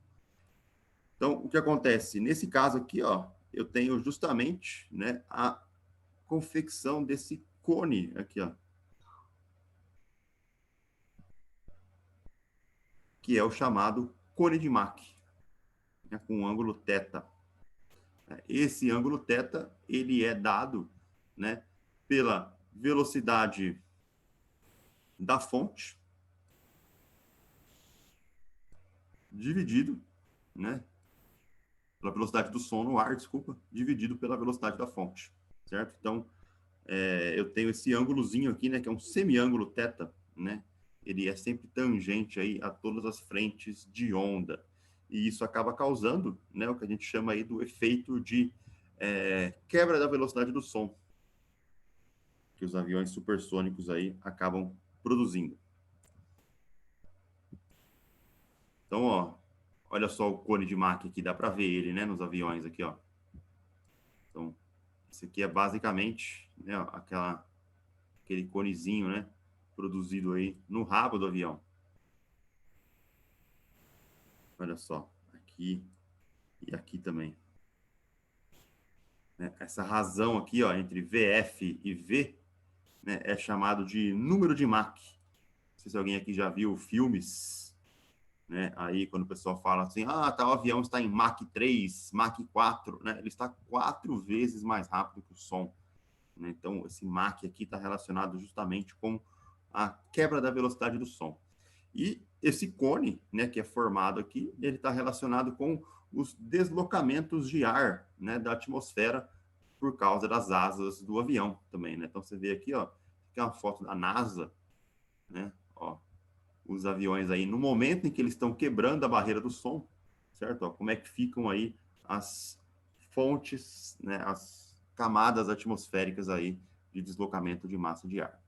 Então, o que acontece? Nesse caso aqui, ó, eu tenho justamente, né, a confecção desse cone aqui, ó, que é o chamado cone de Mach, né, com um ângulo θ. Esse ângulo θ, ele é dado, né, pela velocidade da fonte dividido, né, pela velocidade do som no ar, desculpa, dividido pela velocidade da fonte, certo? Então, eu tenho esse ângulozinho aqui, né, que é um semiângulo θ, né? Ele é sempre tangente aí a todas as frentes de onda. E isso acaba causando, né, o que a gente chama aí do efeito de quebra da velocidade do som que os aviões supersônicos aí acabam produzindo. Então, ó, olha só o cone de Mach aqui, dá para ver ele, né, nos aviões aqui, ó. Então, esse aqui é basicamente, né, aquele conezinho, né, produzido aí no rabo do avião. Olha só, aqui e aqui também. Né, essa razão aqui, ó, entre VF e V, né, é chamado de número de Mach. Não sei se alguém aqui já viu filmes, né? Aí quando o pessoal fala assim, tal avião está em Mach 3, Mach 4, né? Ele está 4 vezes mais rápido que o som. Né? Então, esse Mach aqui está relacionado justamente com a quebra da velocidade do som. E esse cone, né, que é formado aqui, ele está relacionado com os deslocamentos de ar, né, da atmosfera por causa das asas do avião também, né? Então você vê aqui, ó, aqui é uma foto da NASA, né? Ó, os aviões aí no momento em que eles estão quebrando a barreira do som, certo? Ó, como é que ficam aí as fontes, né, as camadas atmosféricas aí de deslocamento de massa de ar.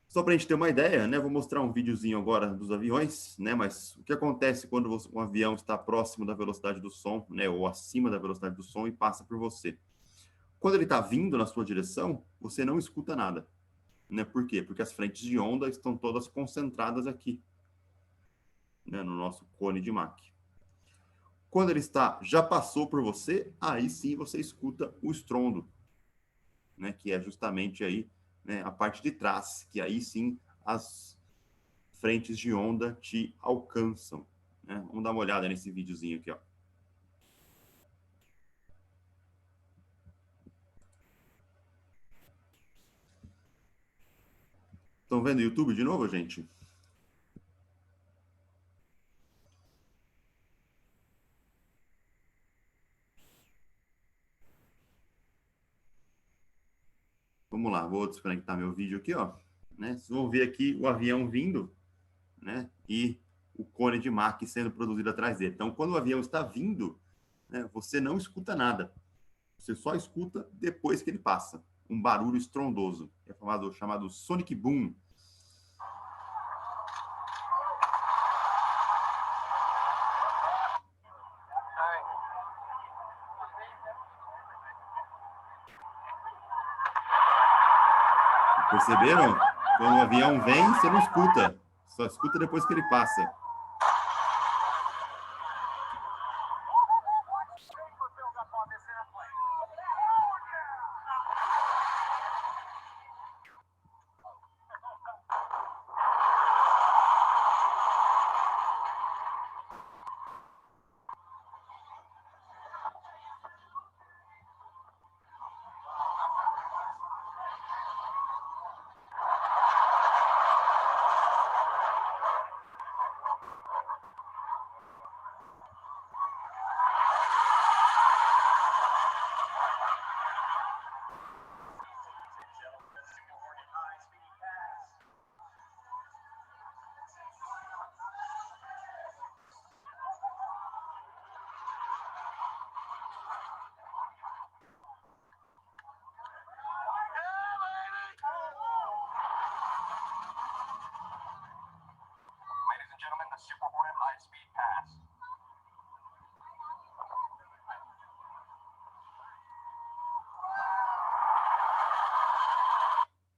Só para a gente ter uma ideia, né? Vou mostrar um videozinho agora dos aviões, né? Mas o que acontece quando um avião está próximo da velocidade do som, né? Ou acima da velocidade do som e passa por você? Quando ele está vindo na sua direção, você não escuta nada, né? Por quê? Porque as frentes de onda estão todas concentradas aqui, né? No nosso cone de Mach. Quando ele já passou por você, aí sim você escuta o estrondo, né? Que é justamente aí, né, a parte de trás, que aí sim as frentes de onda te alcançam. Né? Vamos dar uma olhada nesse videozinho aqui, ó. Estão vendo o YouTube de novo, gente? Vamos lá, vou desconectar meu vídeo aqui, ó. Né? Vocês vão ver aqui o avião vindo, né? E o cone de Mach sendo produzido atrás dele. Então, quando o avião está vindo, né, você não escuta nada. Você só escuta depois que ele passa. Um barulho estrondoso. É chamado Sonic Boom. Perceberam? Quando o avião vem, você não escuta. Só escuta depois que ele passa.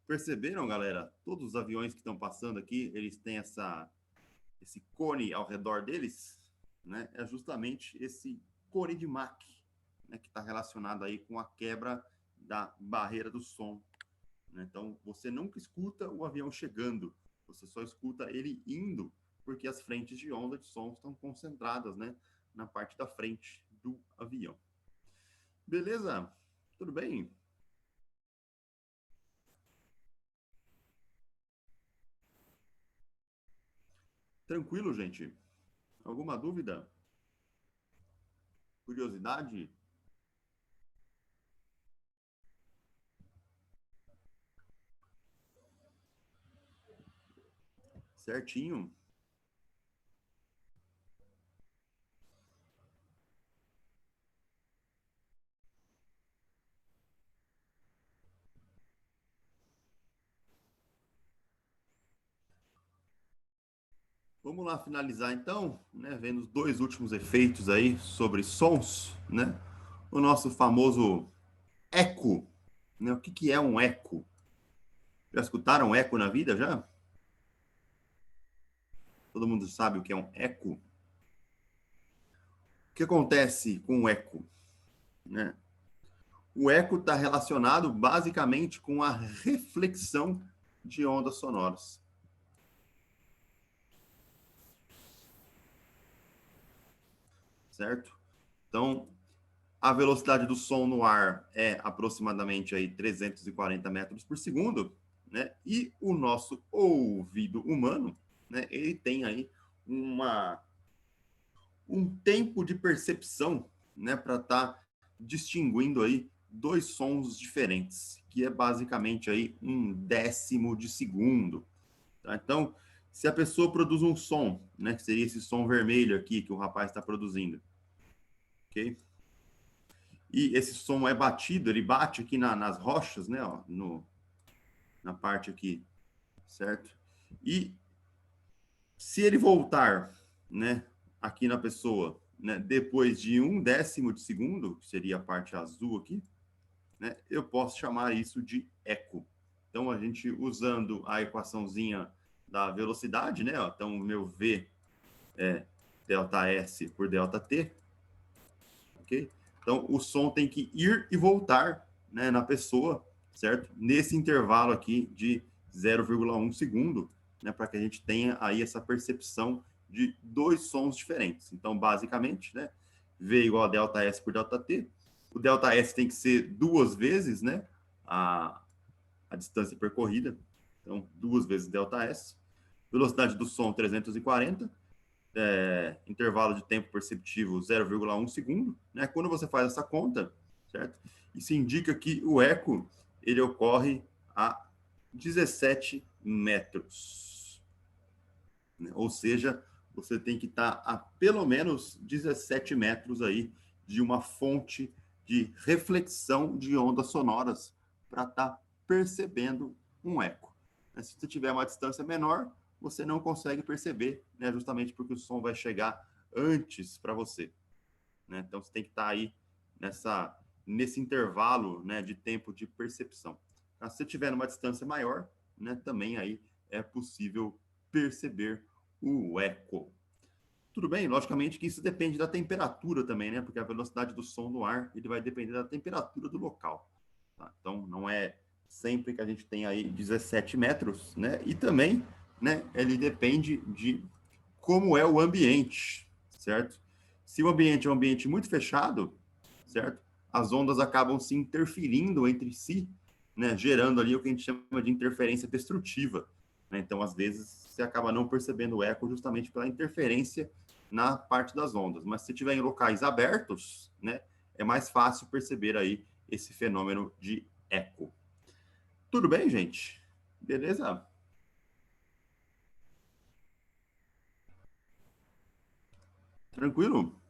Perceberam, galera? Todos os aviões que estão passando aqui, eles têm esse cone ao redor deles, né? É justamente esse cone de Mach, né? Que está relacionado aí com a quebra da barreira do som. Né? Então, você nunca escuta o avião chegando, você só escuta ele indo, porque as frentes de onda de som estão concentradas, né? Na parte da frente do avião. Beleza? Tudo bem? Tranquilo, gente? Alguma dúvida? Curiosidade? Certinho. Vamos lá finalizar então, né, vendo os dois últimos efeitos aí sobre sons, né? O nosso famoso eco, né? O que que é um eco? Já escutaram eco na vida já? Todo mundo sabe o que é um eco? O que acontece com o eco, né? O eco está relacionado basicamente com a reflexão de ondas sonoras. Certo? Então, a velocidade do som no ar é aproximadamente aí 340 metros por segundo, né? E o nosso ouvido humano, né? Ele tem aí uma, um tempo de percepção, né? Para estar distinguindo aí dois sons diferentes, que é basicamente aí um décimo de segundo. Tá? Então, se a pessoa produz um som, né? Que seria esse som vermelho aqui que o rapaz está produzindo, ok? E esse som é batido, ele bate aqui nas rochas, né, ó, na parte aqui, certo? E se ele voltar, né, aqui na pessoa, né, depois de um décimo de segundo, que seria a parte azul aqui, né, eu posso chamar isso de eco. Então, a gente usando a equaçãozinha da velocidade, né, ó, então o meu V é delta S por delta T, ok? Então, o som tem que ir e voltar, né, na pessoa, certo? Nesse intervalo aqui de 0,1 segundo, né, para que a gente tenha aí essa percepção de dois sons diferentes. Então, basicamente, né, V igual a delta S por delta T. O delta S tem que ser duas vezes, né, a distância percorrida. Então, duas vezes delta S. Velocidade do som 340, intervalo de tempo perceptivo 0,1 segundo, né? Quando você faz essa conta, certo? Isso indica que o eco ele ocorre a 17 metros, né? Ou seja, você tem que estar a pelo menos 17 metros aí de uma fonte de reflexão de ondas sonoras para estar percebendo um eco. Se você tiver uma distância menor, você não consegue perceber, né? Justamente porque o som vai chegar antes para você, né? Então você tem que estar aí nesse intervalo, né, de tempo de percepção. Se você tiver numa distância maior, né, também aí é possível perceber o eco. Tudo bem, logicamente que isso depende da temperatura também, né? Porque a velocidade do som no ar ele vai depender da temperatura do local. Tá? Então não é sempre que a gente tem aí 17 metros, né? E também, né? Ele depende de como é o ambiente, certo? Se o ambiente é um ambiente muito fechado, certo? As ondas acabam se interferindo entre si, né? Gerando ali o que a gente chama de interferência destrutiva. Né? Então, às vezes, você acaba não percebendo o eco justamente pela interferência na parte das ondas. Mas se estiver em locais abertos, né? É mais fácil perceber aí esse fenômeno de eco. Tudo bem, gente? Beleza? Tranquilo?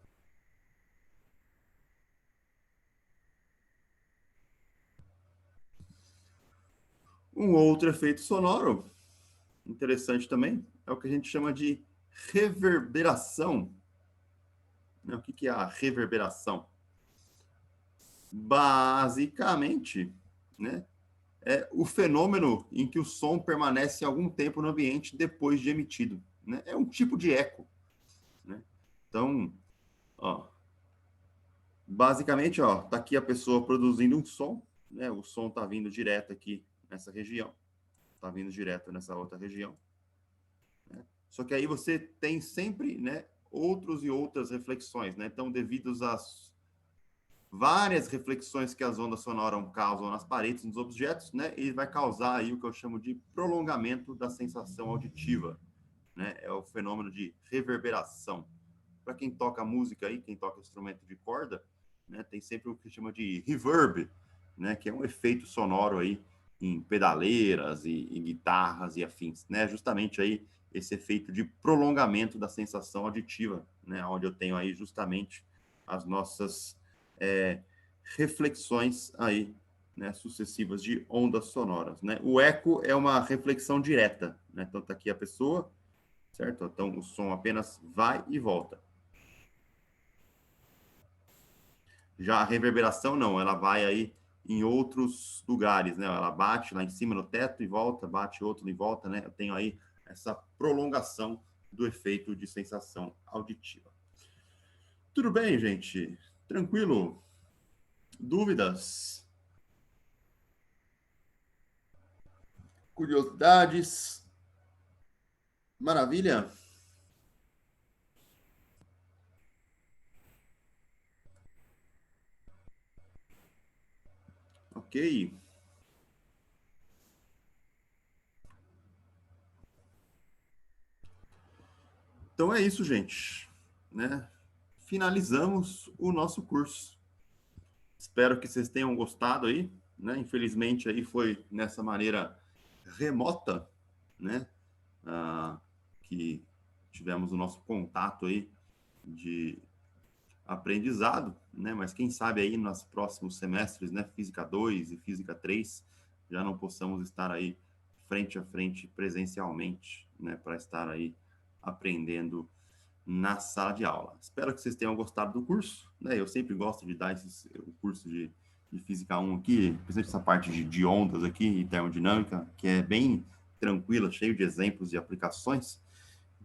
Um outro efeito sonoro interessante também é o que a gente chama de reverberação. Né? O que que é a reverberação? Basicamente, né, é o fenômeno em que o som permanece algum tempo no ambiente depois de emitido. Né? É um tipo de eco. Né? Então, ó, basicamente, ó, tá aqui a pessoa produzindo um som, né? O som tá vindo direto aqui nessa região, tá vindo direto nessa outra região. Né? Só que aí você tem sempre, né, outros e outras reflexões, né? Então, devido às várias reflexões que as ondas sonoras causam nas paredes, nos objetos, né, ele vai causar aí o que eu chamo de prolongamento da sensação auditiva, né? É o fenômeno de reverberação. Para quem toca música aí, quem toca instrumento de corda, né, tem sempre o que chama de reverb, né, que é um efeito sonoro aí em pedaleiras e guitarras e afins, né? Justamente aí esse efeito de prolongamento da sensação auditiva, né, onde eu tenho aí justamente as nossas é, reflexões aí, né, sucessivas de ondas sonoras, né? O eco é uma reflexão direta, né? Então tá aqui a pessoa, certo? Então, o som apenas vai e volta. Já a reverberação, não, ela vai aí em outros lugares, né? Ela bate lá em cima no teto e volta, bate outro e volta, né? Eu tenho aí essa prolongação do efeito de sensação auditiva. Tudo bem, gente? Tranquilo? Dúvidas? Curiosidades? Maravilha? Ok. Então é isso, gente, né? Finalizamos o nosso curso. Espero que vocês tenham gostado aí, né? Infelizmente aí foi nessa maneira remota, né? Ah, que tivemos o nosso contato aí de aprendizado, né? Mas quem sabe aí nos próximos semestres, né? Física 2 e Física 3, já não possamos estar aí frente a frente presencialmente, né? Para estar aí aprendendo na sala de aula. Espero que vocês tenham gostado do curso, né? Eu sempre gosto de dar o curso de Física 1 aqui, principalmente essa parte de ondas aqui e termodinâmica, que é bem tranquila, cheio de exemplos e aplicações.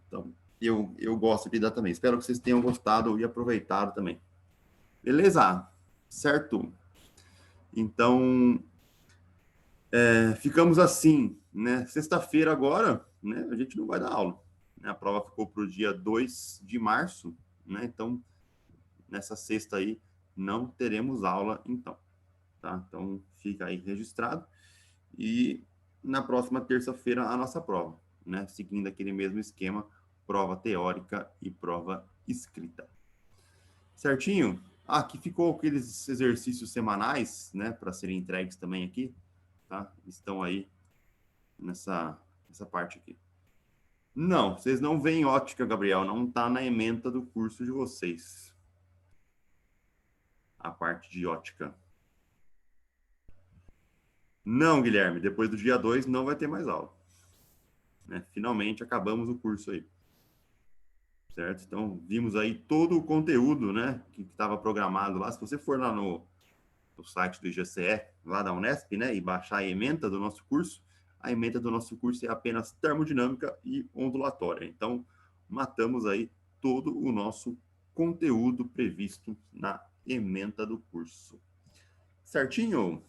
Então, eu gosto de dar também. Espero que vocês tenham gostado e aproveitado também. Beleza? Certo? Então, ficamos assim, né? Sexta-feira agora, né? A gente não vai dar aula, né? A prova ficou para o dia 2 de março, né? Então, nessa sexta aí, não teremos aula, então, tá? Então, fica aí registrado. E na próxima terça-feira, a nossa prova, né? Seguindo aquele mesmo esquema, prova teórica e prova escrita. Certinho? Ah, aqui ficou aqueles exercícios semanais, né? Para serem entregues também aqui, tá? Estão aí nessa parte aqui. Não, vocês não veem ótica, Gabriel. Não está na ementa do curso de vocês. A parte de ótica. Não, Guilherme, depois do dia 2 não vai ter mais aula. Né? Finalmente acabamos o curso aí. Certo? Então, vimos aí todo o conteúdo, né, que estava programado lá. Se você for lá no site do IGCE, lá da Unesp, né, e baixar a ementa do nosso curso, a ementa do nosso curso é apenas termodinâmica e ondulatória. Então, matamos aí todo o nosso conteúdo previsto na ementa do curso. Certinho?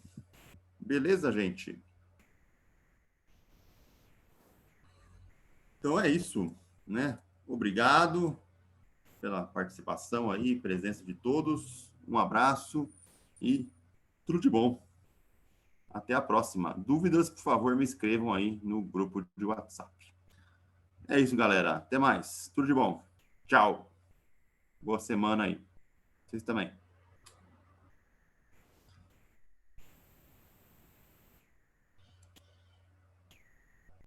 Beleza, gente? Então é isso, né? Obrigado pela participação aí, presença de todos. Um abraço e tudo de bom. Até a próxima. Dúvidas, por favor, me escrevam aí no grupo de WhatsApp. É isso, galera. Até mais. Tudo de bom. Tchau. Boa semana aí. Vocês também.